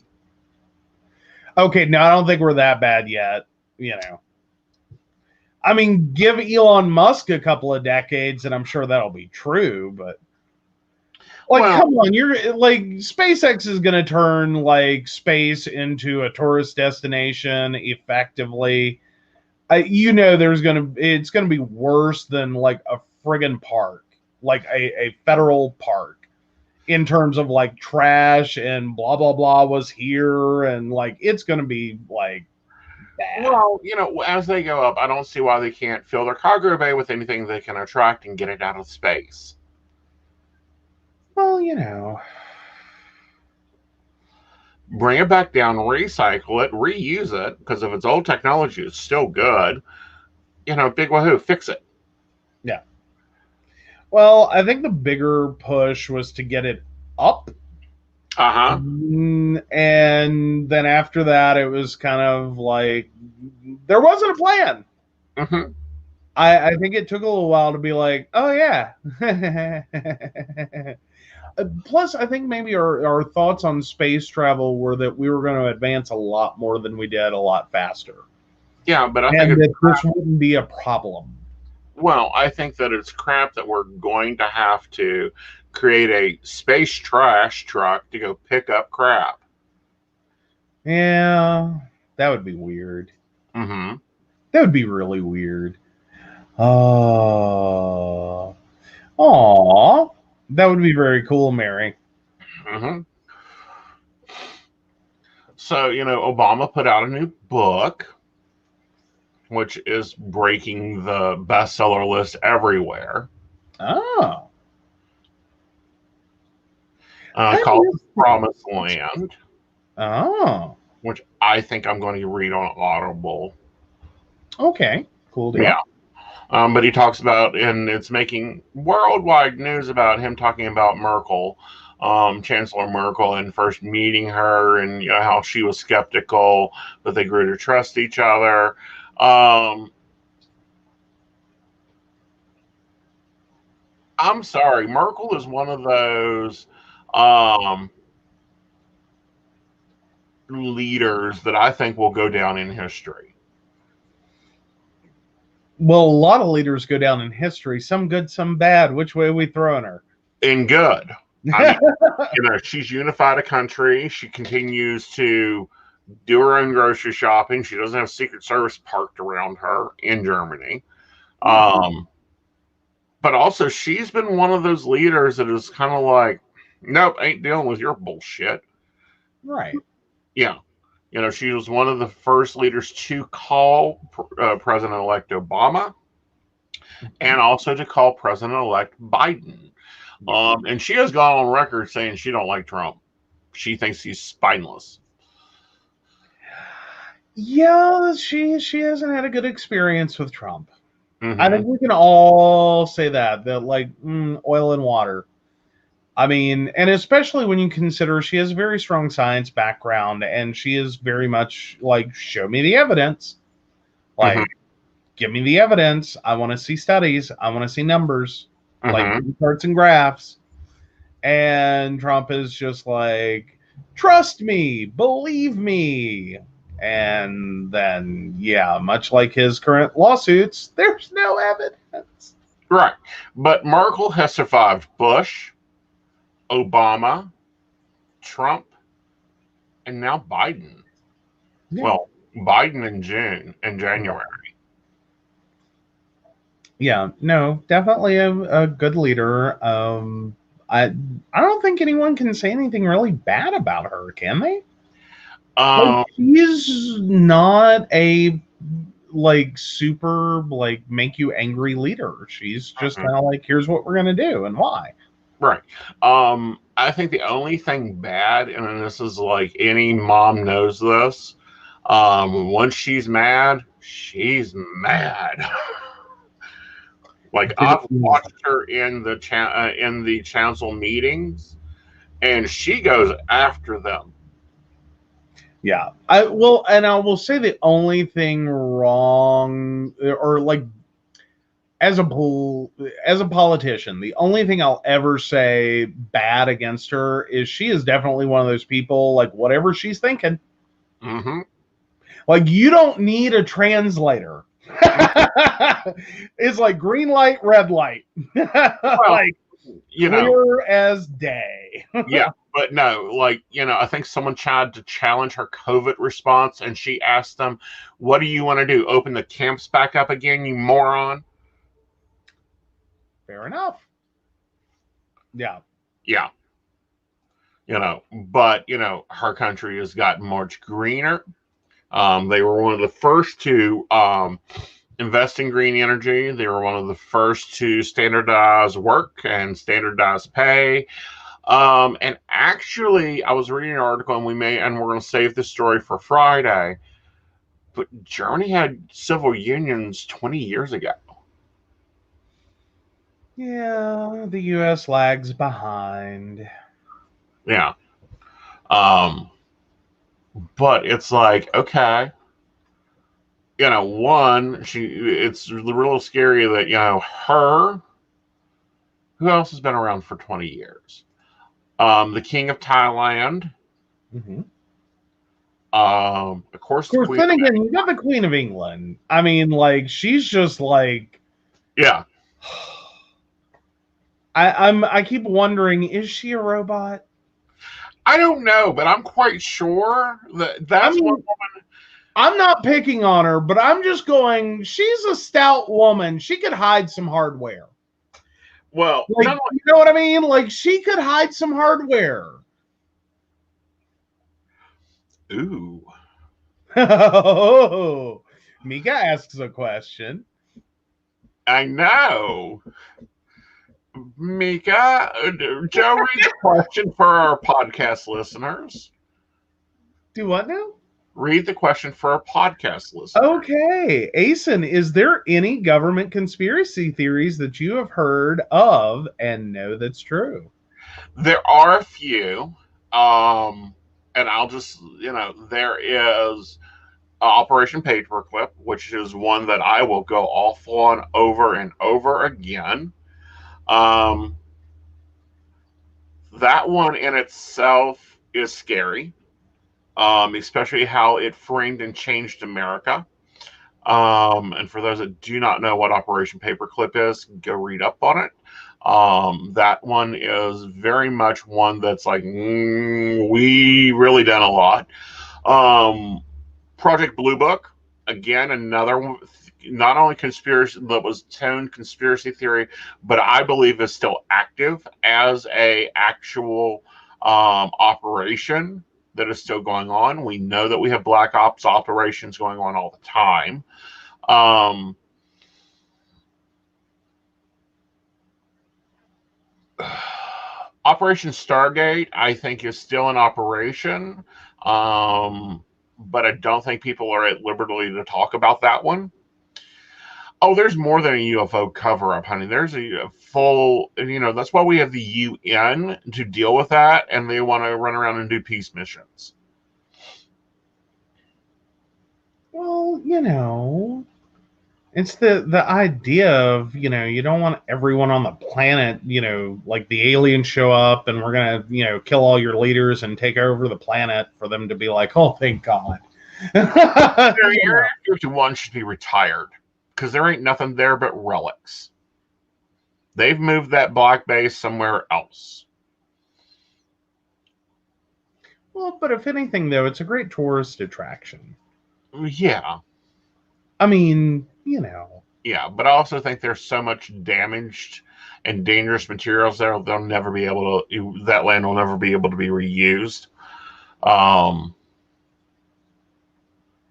Okay, no, I don't think we're that bad yet. I mean, give Elon Musk a couple of decades, and I'm sure that'll be true. But come on, you're like SpaceX is going to turn like space into a tourist destination effectively. It's going to be worse than like a friggin' park, like a federal park, in terms of like trash and blah blah blah was here, and like it's going to be like bad. Well, as they go up, I don't see why they can't fill their cargo bay with anything they can attract and get it out of space. Well, bring it back down, recycle it, reuse it, because if it's old technology, it's still good. Big wahoo, fix it. Yeah. Well, I think the bigger push was to get it up. Uh-huh. And then after that, it was kind of like there wasn't a plan. Mm-hmm. I think it took a little while to be like, oh, yeah. Plus, I think maybe our thoughts on space travel were that we were going to advance a lot more than we did, a lot faster. Yeah, but I think that this wouldn't be a problem. Well, I think that it's crap that we're going to have to create a space trash truck to go pick up crap. Yeah, that would be weird. Mm-hmm. That would be really weird. That would be very cool, Mary. Mm-hmm. So, Obama put out a new book, which is breaking the bestseller list everywhere. Oh. Called Promised Land. Oh. Which I think I'm going to read on Audible. Okay. Cool deal. Yeah. But he talks about, and it's making worldwide news about him talking about Merkel, Chancellor Merkel, and first meeting her, and how she was skeptical, but they grew to trust each other. I I'm sorry. Merkel is one of those um, leaders that I think will go down in history. Well, a lot of leaders go down in history, some good, some bad. Which way are we throwing her? In good. I mean, she's unified a country. She continues to do her own grocery shopping. She doesn't have Secret Service parked around her in Germany. But also, she's been one of those leaders that is kind of like, nope, ain't dealing with your bullshit. Right. Yeah. She was one of the first leaders to call President-elect Obama and also to call President-elect Biden. And she has gone on record saying she don't like Trump. She thinks he's spineless. Yeah, she hasn't had a good experience with Trump. Mm-hmm. I think we can all say that like oil and water. I mean, and especially when you consider she has a very strong science background and she is very much like, show me the evidence. Like, give me the evidence. I want to see studies. I want to see numbers, like charts and graphs. And Trump is just like, trust me, believe me. And then, yeah, much like his current lawsuits, there's no evidence. Right. But Merkel has survived Bush, Obama, Trump, and now Biden. Yeah. Well, Biden in January. Yeah, no, definitely a good leader. I don't think anyone can say anything really bad about her, can they? Like, she's not a like super like make you angry leader. She's just kind of like, here's what we're gonna do and why. Right. I think the only thing bad, and this is like any mom knows this, once she's mad, she's mad. Like, I've watched her in the council meetings, and she goes after them. Yeah, I will say the only thing wrong, or like as a politician, the only thing I'll ever say bad against her is she is definitely one of those people, like, whatever she's thinking. Like, you don't need a translator. It's like green light, red light. Well, like, clear as day. Yeah, but no, like, I think someone tried to challenge her COVID response, and she asked them, what do you want to do? Open the camps back up again, you moron? Fair enough. Yeah. Yeah. But, her country has gotten much greener. They were one of the first to invest in green energy. They were one of the first to standardize work and standardize pay. And actually, I was reading an article, and we're going to save this story for Friday, but Germany had civil unions 20 years ago. Yeah, the U.S. lags behind. Yeah. But it's like, okay, it's real scary that, her, who else has been around for 20 years? The King of Thailand. Of course, then again, you got the Queen of England. I mean, like, she's just like, yeah. I keep wondering, is she a robot? I don't know, but I'm quite sure that's one woman. I'm not picking on her, but I'm just going, she's a stout woman. She could hide some hardware. Well, like, you know what I mean? Like, she could hide some hardware. Ooh. Oh, Mika asks a question. I know. Mika, Joe, read the question for our podcast listeners. Do what now? Read the question for our podcast listeners. Okay. Aeson, is there any government conspiracy theories that you have heard of and know that's true? There are a few. And I'll just, there is Operation Paperclip, which is one that I will go off on over and over again. Um, that one in itself is scary, especially how it framed and changed America. And for those that do not know what Operation Paperclip is, go read up on it. That one is very much one that's like, we really done a lot. Project Blue Book, again, another one, not only conspiracy that was toned conspiracy theory, but I believe is still active as a actual operation that is still going on. We know that we have black ops operations going on all the time. Um, Operation Stargate, I think, is still in operation, but I don't think people are at liberty to talk about that one. Oh, there's more than a UFO cover up, honey. There's a full, that's why we have the UN to deal with that, and they want to run around and do peace missions. Well, it's the idea of, you don't want everyone on the planet, like the aliens show up and we're going to, kill all your leaders and take over the planet for them to be like, oh, thank God. Area 51 should be retired because there ain't nothing there but relics. They've moved that black base somewhere else. Well, but if anything, though, it's a great tourist attraction. Yeah. I mean, Yeah, but I also think there's so much damaged and dangerous materials there, they'll never be able to, that land will never be able to be reused. Let's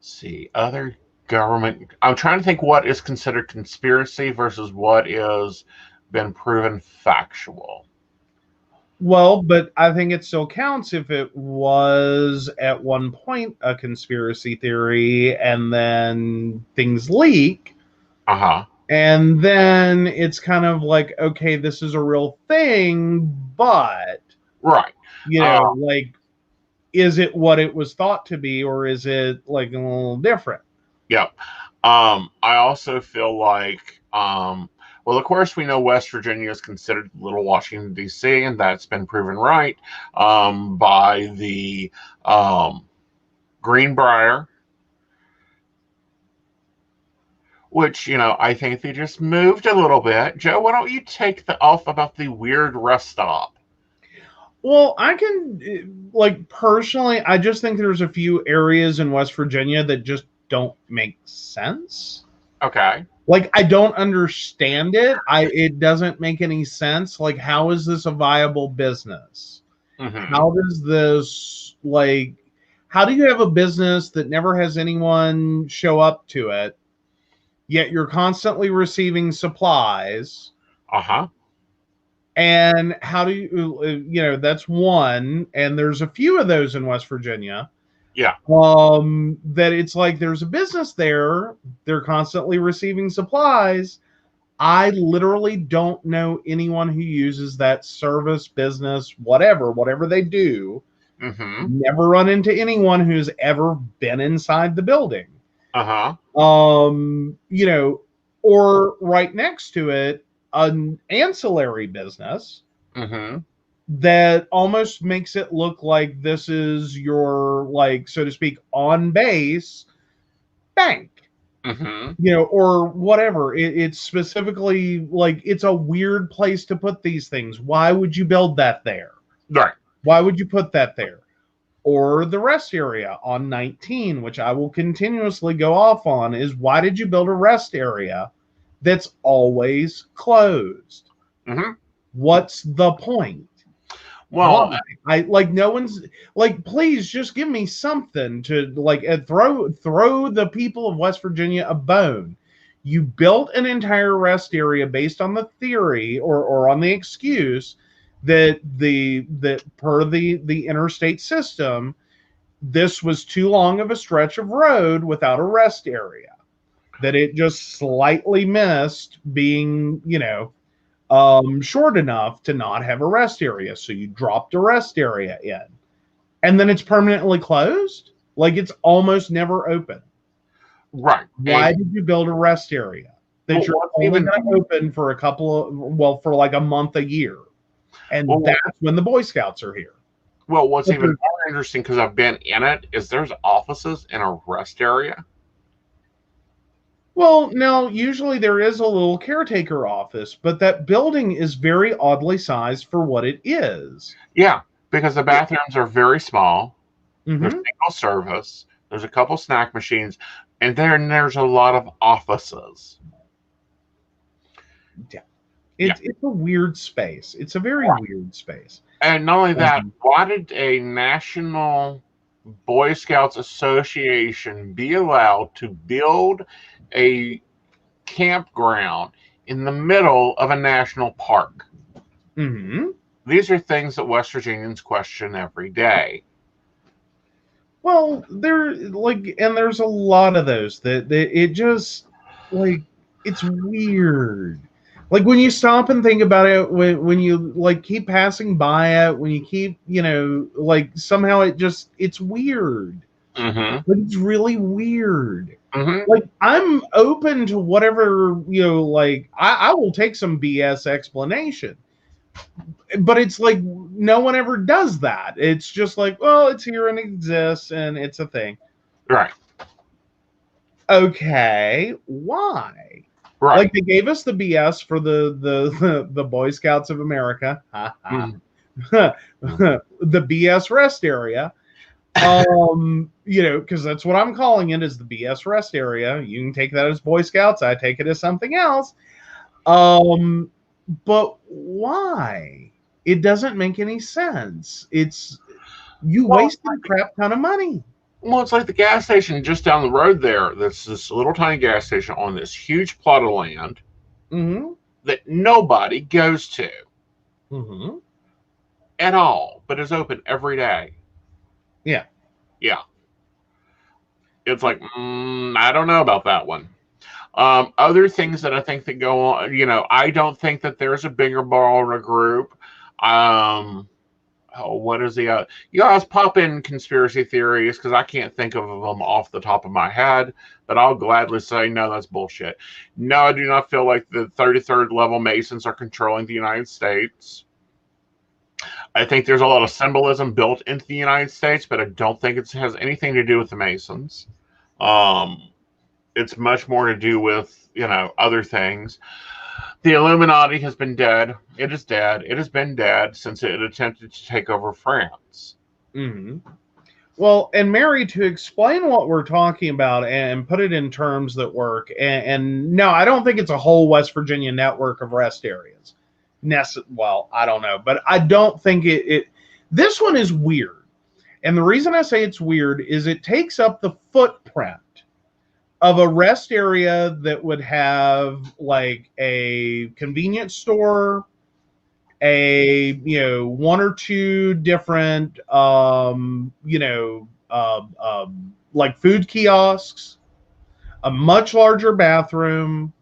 see, other government, I'm trying to think what is considered conspiracy versus what is been proven factual. Well, but I think it still counts if it was at one point a conspiracy theory and then things leak. Uh-huh. And then it's kind of like, okay, this is a real thing, but right. Like, is it what it was thought to be, or is it like a little different? Yep. I also feel like well, of course, we know West Virginia is considered Little Washington, D.C., and that's been proven right by the Greenbrier, which, I think they just moved a little bit. Joe, why don't you take the off about the weird rest stop? Well, I can, personally, I just think there's a few areas in West Virginia that just don't make sense. Okay. I don't understand it. It doesn't make any sense. How is this a viable business? Mm-hmm. How does this, how do you have a business that never has anyone show up to it, yet you're constantly receiving supplies? Uh-huh. And how do you, that's one, and there's a few of those in West Virginia. Yeah. That it's like there's a business there, they're constantly receiving supplies. I literally don't know anyone who uses that service, business, whatever they do. Mm-hmm. Never run into anyone who's ever been inside the building. Uh-huh. Or right next to it, an ancillary business. Mm-hmm. That almost makes it look like this is your, so to speak, on base bank. Mm-hmm. Or whatever. It's specifically it's a weird place to put these things. Why would you build that there? Right. Why would you put that there? Or the rest area on 19, which I will continuously go off on, is why did you build a rest area that's always closed? Mm-hmm. What's the point? Well, I no one's please just give me something to throw the people of West Virginia a bone. You built an entire rest area based on the theory or on the excuse that per the interstate system, this was too long of a stretch of road without a rest area, that it just slightly missed being, short enough to not have a rest area. So you dropped a rest area in, and then it's permanently closed. It's almost never open. Right. Why did you build a rest area? that you're only going to open for for like a month a year. And that's when the Boy Scouts are here. Well, what's even more interesting, because I've been in it, is there's offices in a rest area. Well, now, usually there is a little caretaker office, but that building is very oddly sized for what it is. Yeah, because the bathrooms are very small. Mm-hmm. There's single service. There's a couple snack machines. And there's a lot of offices. Yeah. It's a weird space. It's a very weird space. And not only that, why did a National Boy Scouts Association be allowed to build a campground in the middle of a national park? Mm-hmm. These are things that West Virginians question every day. Well, there's a lot of those that it just, like, it's weird. Like, when you stop and think about it, when you, like, keep passing by it, when you keep, like, somehow it's weird. Mm-hmm. But it's really weird. Mm-hmm. Like, I'm open to whatever, like, I will take some BS explanation. But it's like, no one ever does that. It's just like, well, it's here and exists, and it's a thing. Right. Okay, why? Right. Like, they gave us the BS for the Boy Scouts of America. The BS rest area. Because that's what I'm calling it, is the BS rest area. You can take that as Boy Scouts. I take it as something else. But why? It doesn't make any sense. You wasted a crap ton of money. Well, it's like the gas station just down the road there. That's this little tiny gas station on this huge plot of land that nobody goes to at all, but is open every day. Yeah. Yeah. It's like, I don't know about that one. Other things that I think that go on, I don't think that there's a bigger baller group. What is the you guys pop in conspiracy theories, because I can't think of them off the top of my head, but I'll gladly say no, that's bullshit. No, I do not feel like the 33rd level Masons are controlling the United States. I think there's a lot of symbolism built into the United States, but I don't think it has anything to do with the Masons. It's much more to do with, other things. The Illuminati has been dead. It is dead. It has been dead since it attempted to take over France. Mm-hmm. Well, and Mary, to explain what we're talking about and put it in terms that work, and no, I don't think it's a whole West Virginia network of rest areas. Well, I don't know, but I don't think this one is weird. And the reason I say it's weird is it takes up the footprint of a rest area that would have, like, a convenience store, a one or two different like food kiosks, a much larger bathroom,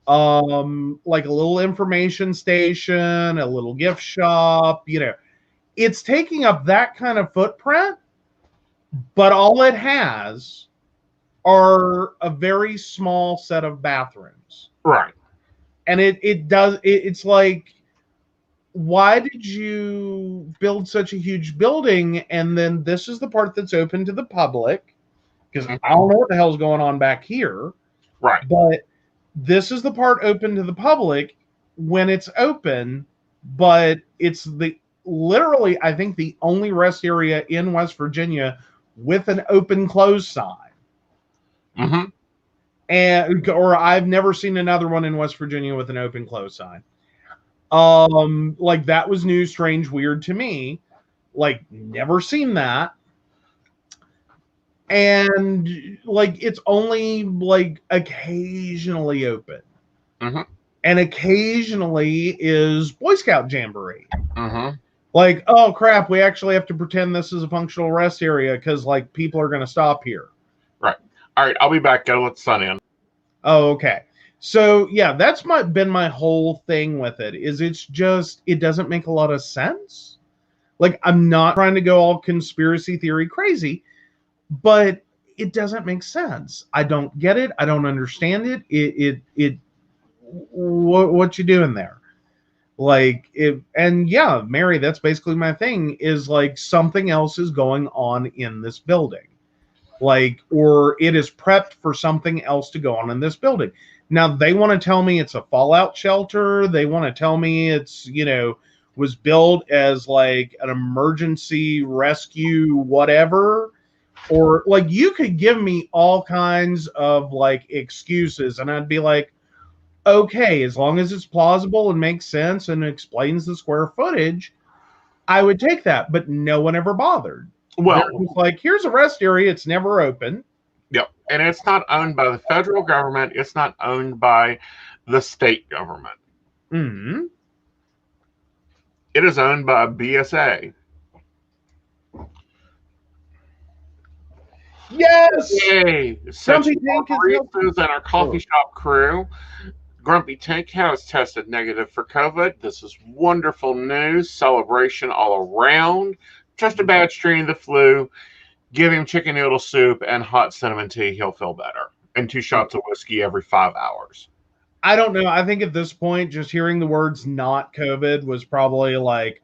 like a little information station, a little gift shop. It's taking up that kind of footprint, but all it has are a very small set of bathrooms. Right. And it's like, why did you build such a huge building, and then this is the part that's open to the public? Because I don't know what the hell's going on back here. Right. But this is the part open to the public when it's open, but it's literally, I think, the only rest area in West Virginia with an open close sign. Or I've never seen another one in West Virginia with an open close sign. Like, that was new, strange, weird to me. Like, never seen that. And, like, it's only, like, occasionally open. And occasionally is Boy Scout Jamboree. Like, oh crap, we actually have to pretend this is a functional rest area because, like, people are going to stop here. Right. All right, I'll be back. Gotta let the sun in. Oh, okay. So, yeah, that's been my whole thing with it, is it doesn't make a lot of sense. Like, I'm not trying to go all conspiracy theory crazy, but it doesn't make sense. I don't get it. I don't understand it. what you doing there? Like, and yeah, Mary, that's basically my thing, is like something else is going on in this building. Like, or it is prepped for something else to go on in this building. Now, they want to tell me it's a fallout shelter. They want to tell me it's, was built as like an emergency rescue, whatever. Or like, you could give me all kinds of like excuses, and I'd be like, okay, as long as it's plausible and makes sense and explains the square footage, I would take that. But no one ever bothered. Well, they're just like, here's a rest area. It's never open. Yep. And it's not owned by the federal government. It's not owned by the state government. Mm-hmm. It is owned by BSA. Yes! Yay! Such baristas and our coffee shop crew. Grumpy Tank has tested negative for COVID. This is wonderful news. Celebration all around. Just a bad strain of the flu. Give him chicken noodle soup and hot cinnamon tea. He'll feel better. And 2 shots of whiskey every 5 hours. I don't know. I think at this point, just hearing the words "not COVID" was probably like,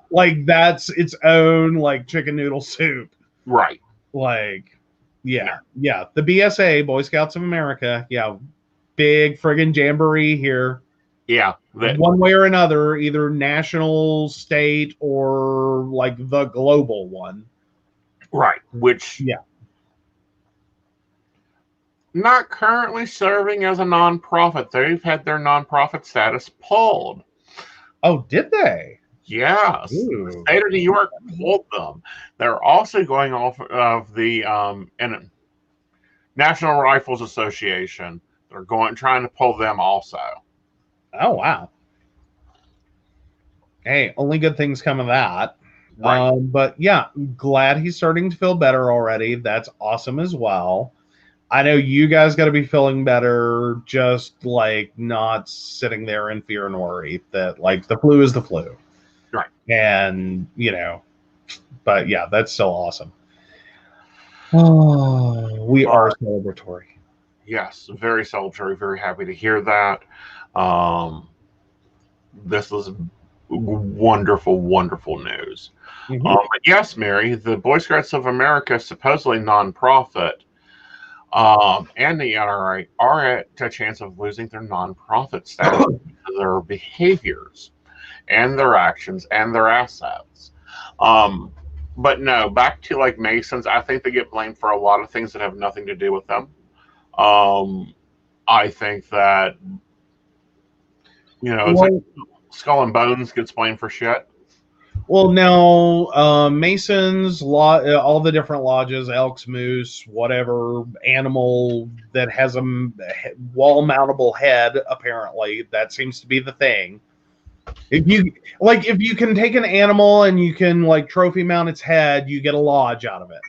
like that's its own like chicken noodle soup. Right. Like, yeah. The BSA, Boy Scouts of America. Yeah. Big friggin' jamboree here. Yeah. One way or another, either national, state, or like the global one. Right. Which, yeah. Not currently serving as a nonprofit. They've had their nonprofit status pulled. Oh, did they? Yes. Ooh. The state of New York pulled them. They're also going off of the National Rifles Association. They're trying to pull them also. Oh, wow. Hey, only good things come of that. Right. But yeah, glad he's starting to feel better already. That's awesome as well. I know you guys got to be feeling better, just like not sitting there in fear and worry that like the flu is the flu. Right. And, but yeah, that's still awesome. Oh, we are celebratory. Yes, very celebratory. Very happy to hear that. This was wonderful, wonderful news. Mm-hmm. But yes, Mary, the Boy Scouts of America, supposedly nonprofit, and the NRA are at a chance of losing their nonprofit status because of their behaviors and their actions and their assets. But no, back to like Masons, I think they get blamed for a lot of things that have nothing to do with them. I think that, it's like Skull and Bones gets blamed for shit. Well, now Masons, all the different lodges, Elks, Moose, whatever animal that has a wall-mountable head, apparently that seems to be the thing. If you can take an animal and you can like trophy mount its head, you get a lodge out of it.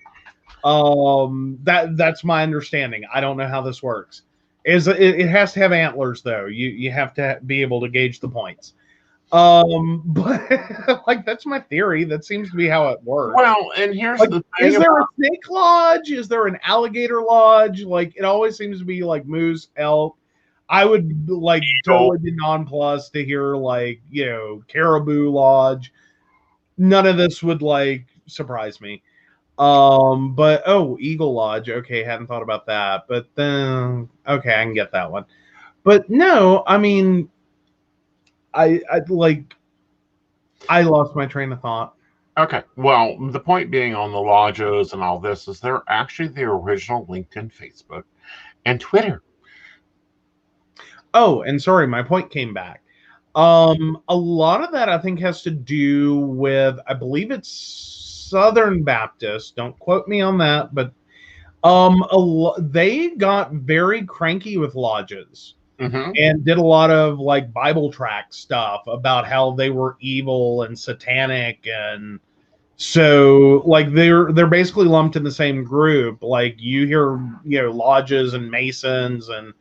That's my understanding. I don't know how this works. It has to have antlers though. You have to be able to gauge the points. But like that's my theory. That seems to be how it works. Well, and here's like, the thing: is there a snake lodge? Is there an alligator lodge? Like it always seems to be like moose, elk. I would like totally be nonplussed to hear like caribou lodge. None of this would like surprise me. But Eagle Lodge. Okay, hadn't thought about that. But then okay, I can get that one. But no, I mean. I lost my train of thought. Okay. Well, the point being on the lodges and all this is they're actually the original LinkedIn, Facebook, and Twitter. Oh, and sorry, my point came back. A lot of that I think has to do with, I believe it's Southern Baptist. Don't quote me on that, but they got very cranky with lodges. Mm-hmm. And did a lot of like Bible tract stuff about how they were evil and satanic, and so like they're basically lumped in the same group. Like you hear lodges and Masons and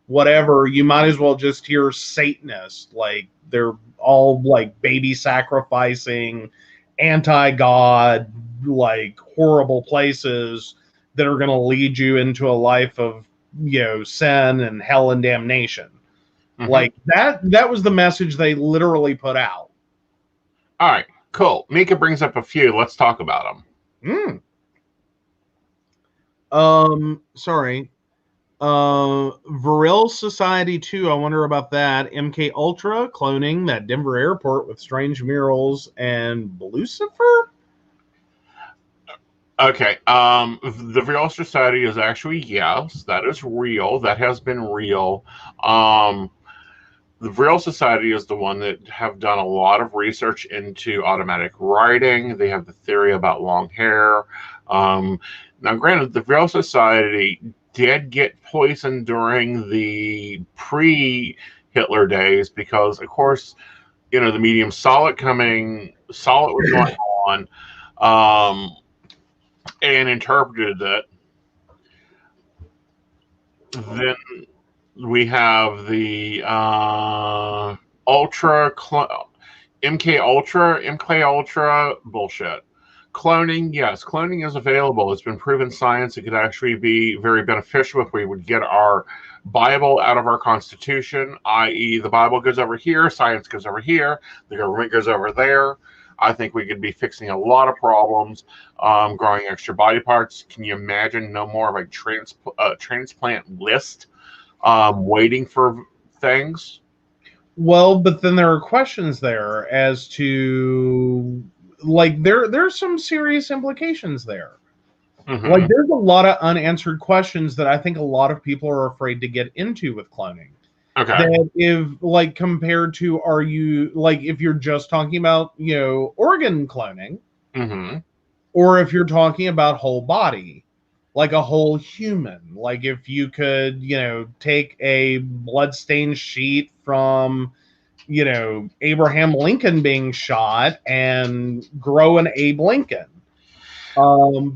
whatever, you might as well just hear Satanists. Like they're all like baby sacrificing, anti-God, like horrible places that are going to lead you into a life of sin and hell and damnation. Mm-hmm. Like that was the message they literally put out. All right, cool. Mika brings up a few. Let's talk about them. Sorry. Viril Society 2, I wonder about that. MK Ultra cloning that Denver airport with strange murals and Lucifer. Okay. The Real Society is actually, yes, that is real. That has been real. The Real Society is the one that have done a lot of research into automatic writing. They have the theory about long hair. Now, granted, the Real Society did get poisoned during the pre-Hitler days because, of course, the medium Solid was going on, and interpreted it. Then we have the MK Ultra bullshit. Cloning, yes, cloning is available. It's been proven science. It could actually be very beneficial if we would get our Bible out of our Constitution, i.e., the Bible goes over here, science goes over here, the government goes over there. I think we could be fixing a lot of problems, growing extra body parts. Can you imagine no more of a transplant list waiting for things? Well, but then there are questions there as to, like, there's some serious implications there. Mm-hmm. Like, there's a lot of unanswered questions that I think a lot of people are afraid to get into with cloning. Okay. That if, like, compared to, are you, like, if you're just talking about, organ cloning, mm-hmm. or if you're talking about whole body, like a whole human, like if you could, take a bloodstained sheet from, Abraham Lincoln being shot and grow an Abe Lincoln.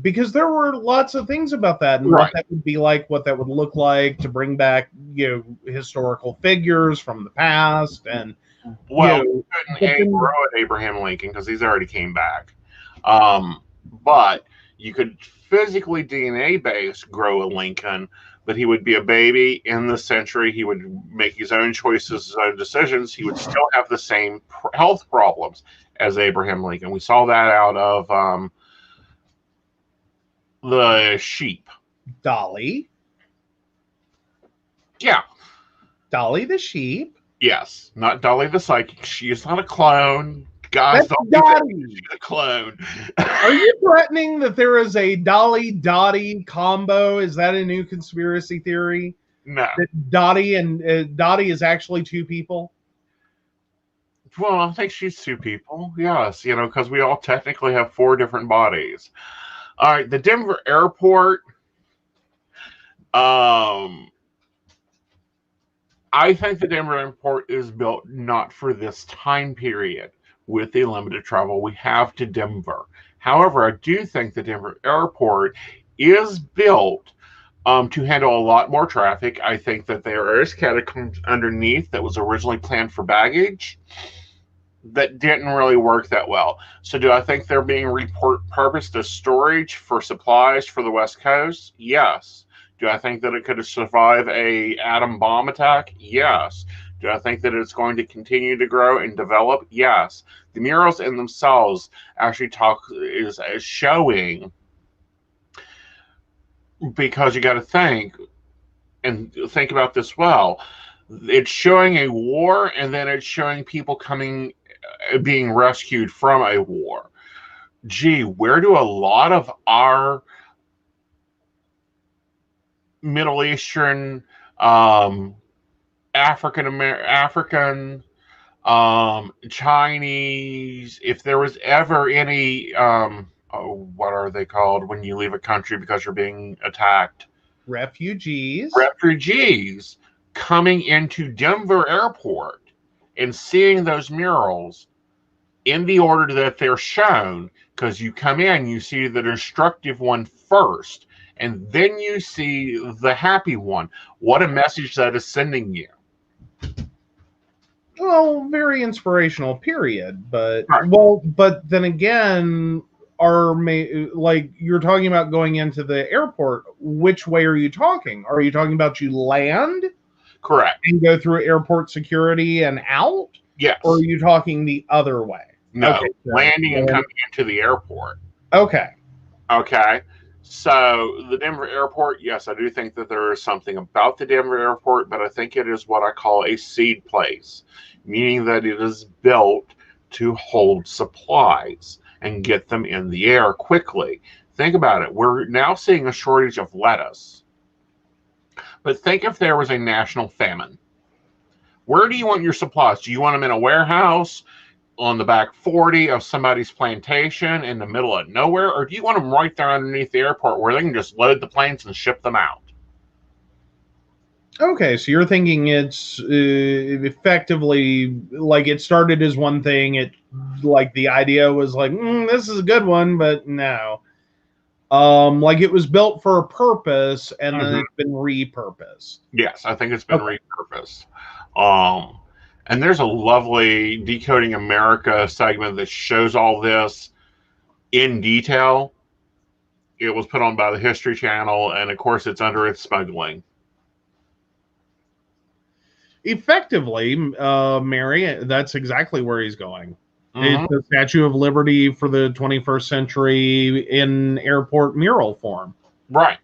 Because there were lots of things about that and what that would be like, what that would look like, to bring back, historical figures from the past. And you couldn't grow at Abraham Lincoln because he's already came back. But you could physically DNA base grow a Lincoln, but he would be a baby in the century. He would make his own choices, his own decisions. He would still have the same health problems as Abraham Lincoln. We saw that out of the sheep. Dolly. Yeah. Dolly the sheep. Yes. Not Dolly the psychic. She is not a clone. Guys, don't Dottie. She's a clone. Are you threatening that there is a Dolly Dottie combo? Is that a new conspiracy theory? No. That Dottie and Dottie is actually two people? Well, I think she's two people. Yes, because we all technically have 4 different bodies. All right, the Denver airport. I think the Denver airport is built not for this time period. With the limited travel we have to Denver. However, I do think the Denver airport is built to handle a lot more traffic. I think that there is catacombs underneath that was originally planned for baggage that didn't really work that well. So do I think they're being repurposed as storage for supplies for the West Coast? Yes. Do I think that it could survive a atom bomb attack? Yes. Do I think that it's going to continue to grow and develop? Yes. The murals in themselves actually is showing, because you got to think about this well. It's showing a war, and then it's showing people being rescued from a war. Gee, where do a lot of our Middle Eastern, African, Chinese, if there was ever any, what are they called when you leave a country because you're being attacked? Refugees coming into Denver airport and seeing those murals in the order that they're shown, because you come in, you see the destructive one first, and then you see the happy one. What a message that is sending you. Well, very inspirational, period. But right. Well, but then again, like you're talking about going into the airport. Which way are you talking? Are you talking about you land Correct. and go through airport security and out? Yes. Or are you talking the other way? No. Okay, so Landing and coming into the airport. Okay. Okay. So the Denver airport, yes, I do think that there is something about the Denver airport, but I think it is what I call a seed place, meaning that it is built to hold supplies and get them in the air quickly. Think about it. We're now seeing a shortage of lettuce. But think if there was a national famine. Where do you want your supplies? Do you want them in a warehouse on the back 40 of somebody's plantation in the middle of nowhere, or do you want them right there underneath the airport where they can just load the planes and ship them out? Okay, so you're thinking it's effectively like it started as one thing. It like the idea was like this is a good one, but no, like it was built for a purpose and then it's been repurposed. Yes, I think it's been repurposed. And there's a lovely Decoding America segment that shows all this in detail. It was put on by the History Channel, and of course, it's under its smuggling. Effectively, Mary, that's exactly where he's going. It's the Statue of Liberty for the 21st century in airport mural form. Right.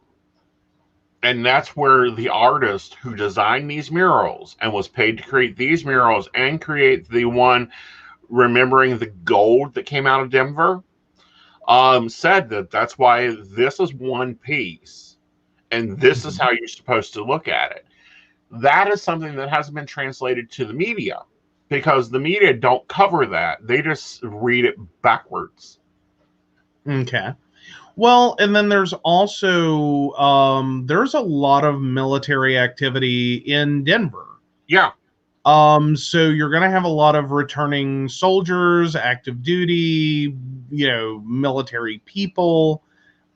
And that's where the artist who designed these murals and was paid to create these murals and create the one remembering the gold that came out of Denver, said that that's why this is one piece and this is how you're supposed to look at it. That is something that hasn't been translated to the media because the media don't cover that. They just read it backwards. Okay. Well, and then there's also there's a lot of military activity in Denver. Yeah. So you're going to have a lot of returning soldiers, active duty, military people.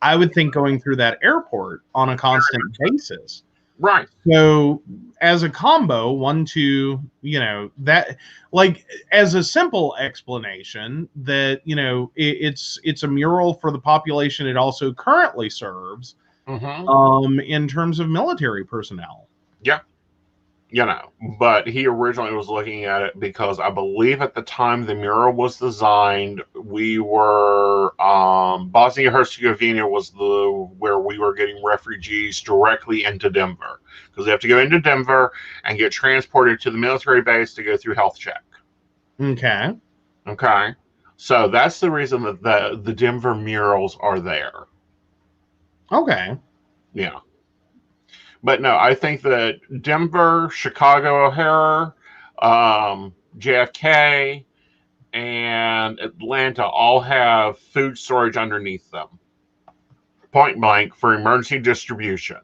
I would think going through that airport on a constant basis. Right. So as a combo, 1, 2, that like as a simple explanation that, it's a mural for the population it also currently serves in terms of military personnel. Yeah. But he originally was looking at it because I believe at the time the mural was designed, we were Bosnia-Herzegovina was where we were getting refugees directly into Denver because they have to go into Denver and get transported to the military base to go through health check. Okay. So that's the reason that the Denver murals are there. Okay. Yeah. But no, I think that Denver, Chicago O'Hare, JFK, and Atlanta all have food storage underneath them. Point blank for emergency distribution.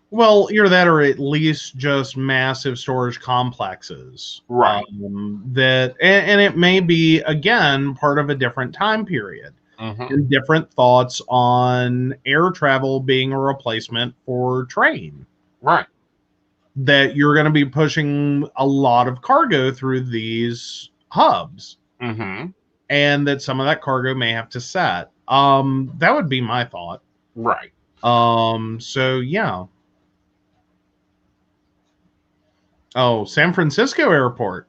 Well, either that or at least just massive storage complexes. Right. And it may be, again, part of a different time period. And different thoughts on air travel being a replacement for train. Right. That you're going to be pushing a lot of cargo through these hubs. And that some of that cargo may have to set. That would be my thought. Right. So, yeah. Oh, San Francisco Airport.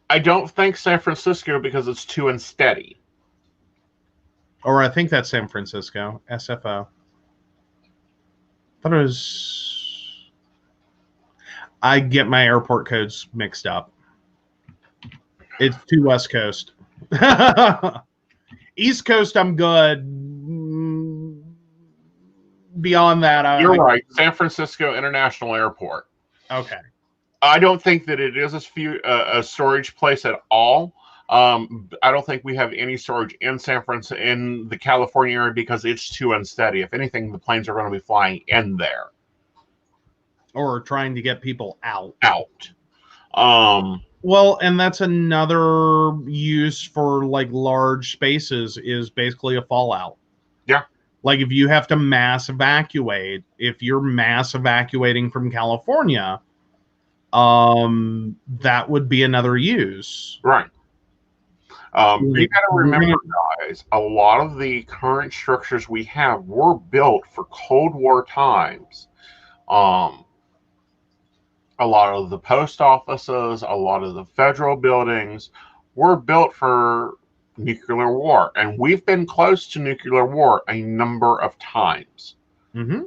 I don't think San Francisco because it's too unsteady. Or I think that's San Francisco, SFO. Thought it was... I get my airport codes mixed up. It's too West Coast. East Coast, I'm good. Beyond that, you're right. San Francisco International Airport. Okay. I don't think that it is a storage place at all. I don't think we have any storage in San Francisco in the California area because it's too unsteady. If anything, the planes are going to be flying in there or trying to get people out. Well, and that's another use for like large spaces is basically a fallout. Yeah. Like if you have to mass evacuate, if you're mass evacuating from California, that would be another use. Right. You got to We're remember, gonna, guys, a lot of the current structures we have were built for Cold War times. Um, a lot of the post offices, a lot of the federal buildings were built for nuclear war. And we've been close to nuclear war a number of times. mm-hmm.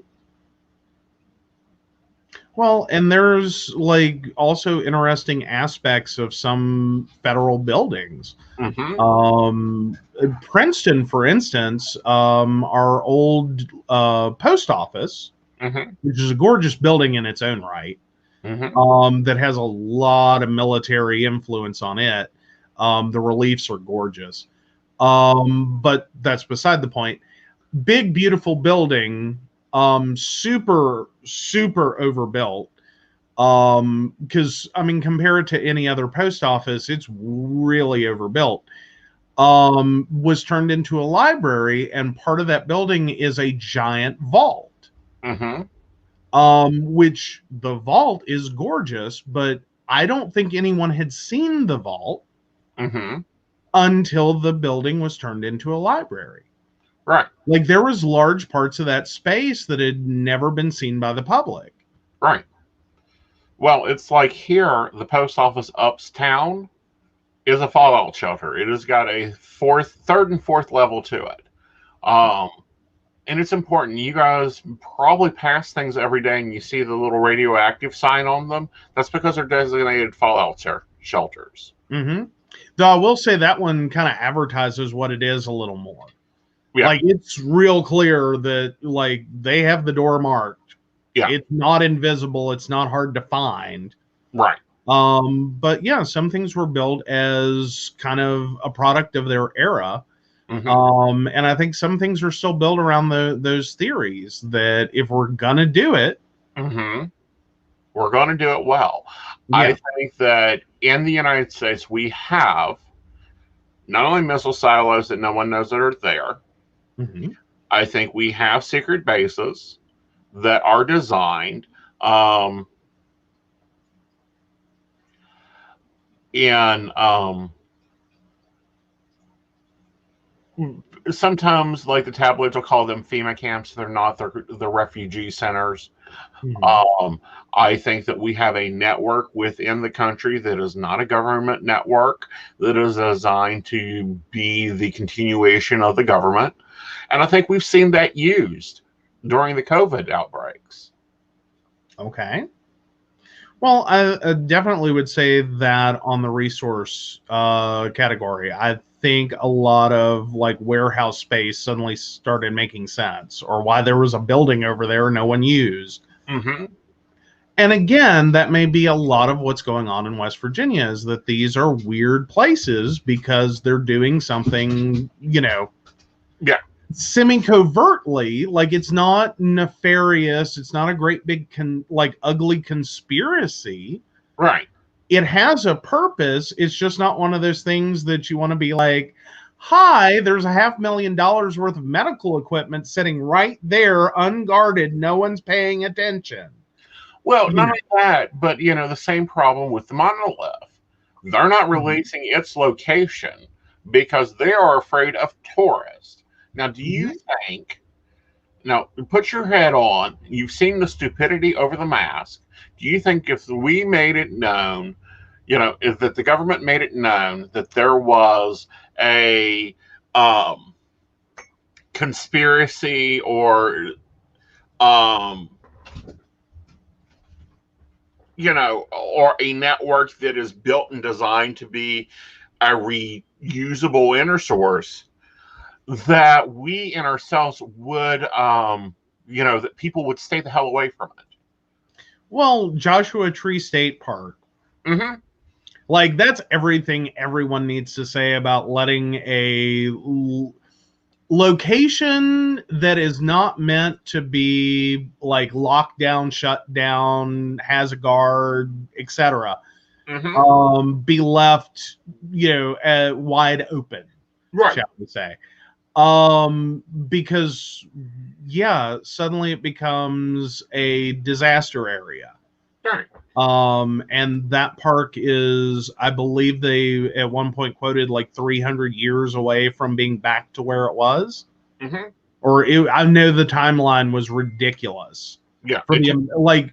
Well, and there's like also interesting aspects of some federal buildings. Princeton, for instance, our old post office, which is a gorgeous building in its own right, that has a lot of military influence on it. The reliefs are gorgeous. But that's beside the point. Big, beautiful building, super, super overbuilt. Because I mean, compared to any other post office, it's really overbuilt. Was turned into a library, and part of that building is a giant vault. Which the vault is gorgeous, but I don't think anyone had seen the vault until the building was turned into a library. Right. Like there was large parts of that space that had never been seen by the public. Right. Well, it's like here, the post office uptown is a fallout shelter. It has got a third and fourth level to it. And it's important. You guys probably pass things every day and you see the little radioactive sign on them. That's because they're designated fallout shelters. Though I will say that one kind of advertises what it is a little more. Yeah. Like it's real clear that like they have the door marked. Yeah. It's not invisible. It's not hard to find. Right. But yeah, some things were built as kind of a product of their era. And I think some things are still built around those theories that if we're gonna do it, we're gonna do it well. Yeah. I think that in the United States we have not only missile silos that no one knows that are there. I think we have secret bases that are designed sometimes like the tabloids will call them FEMA camps. They're not. They're the refugee centers. I think that we have a network within the country that is not a government network, that is designed to be the continuation of the government. And I think we've seen that used during the COVID outbreaks. Okay. Well, I definitely would say that on the resource category, I think a lot of like warehouse space suddenly started making sense, or why there was a building over there no one used. And again, that may be a lot of what's going on in West Virginia, is that these are weird places because they're doing something, semi-covertly. Like it's not nefarious. It's not a great big ugly conspiracy. Right. It has a purpose. It's just not one of those things that you want to be like, hi, there's $500,000 worth of medical equipment sitting right there unguarded. No one's paying attention. Well, not only that, but the same problem with the monolith. They're not releasing its location because they are afraid of tourists. Now, do you think, now put your head on, you've seen the stupidity over the mask. Do you think if we made it known, if that the government made it known that there was a conspiracy or or a network that is built and designed to be a reusable inner source, that we in ourselves would, that people would stay the hell away from it? Well, Joshua Tree State Park. Like, that's everything everyone needs to say about letting a location that is not meant to be like locked down, shut down, has a guard, etc. Be left, wide open, right? Shall we say? Because suddenly it becomes a disaster area. Right. And that park is, I believe they at one point quoted like 300 years away from being back to where it was. Mm-hmm. Or I know the timeline was ridiculous. Yeah. For the like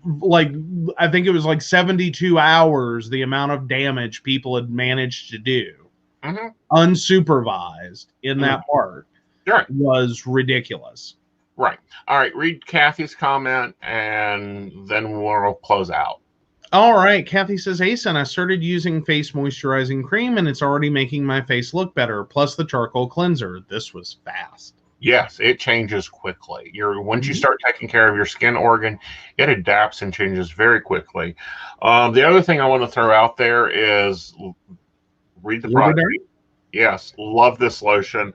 I think it was like 72 hours, the amount of damage people had managed to do unsupervised in that park was ridiculous. Right. All right. Read Kathy's comment, and then we'll close out. All right. Kathy says, Aeson, I started using face moisturizing cream, and it's already making my face look better. Plus the charcoal cleanser. This was fast. Yes, it changes quickly. Once you start taking care of your skin organ, it adapts and changes very quickly. The other thing I want to throw out there is read the product. Yes, love this lotion,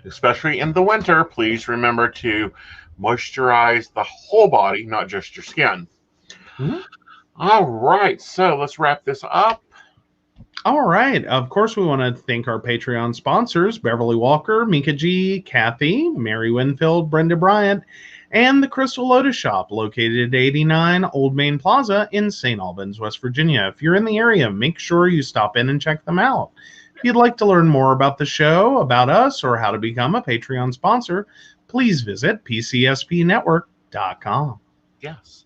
especially in the winter. Please remember to moisturize the whole body, not just your skin. All right, so let's wrap this up. All right. Of course, we want to thank our Patreon sponsors, Beverly Walker, Mika G, Kathy, Mary Winfield, Brenda Bryant, and the Crystal Lotus Shop, located at 89 Old Main Plaza in St. Albans, West Virginia. If you're in the area, make sure you stop in and check them out. If you'd like to learn more about the show, about us, or how to become a Patreon sponsor, please visit PCSPnetwork.com. Yes.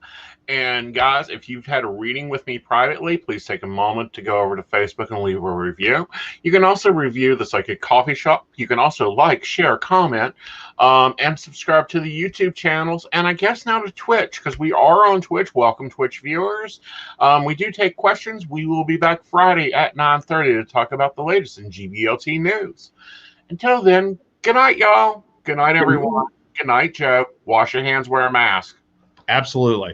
And guys, if you've had a reading with me privately, please take a moment to go over to Facebook and leave a review. You can also review the Psychic Coffee Shop. You can also like, share, comment, and subscribe to the YouTube channels. And I guess now to Twitch, because we are on Twitch. Welcome, Twitch viewers. We do take questions. We will be back Friday at 9:30 to talk about the latest in GBLT news. Until then, good night, y'all. Good night, everyone. Good night, Joe. Wash your hands, wear a mask. Absolutely.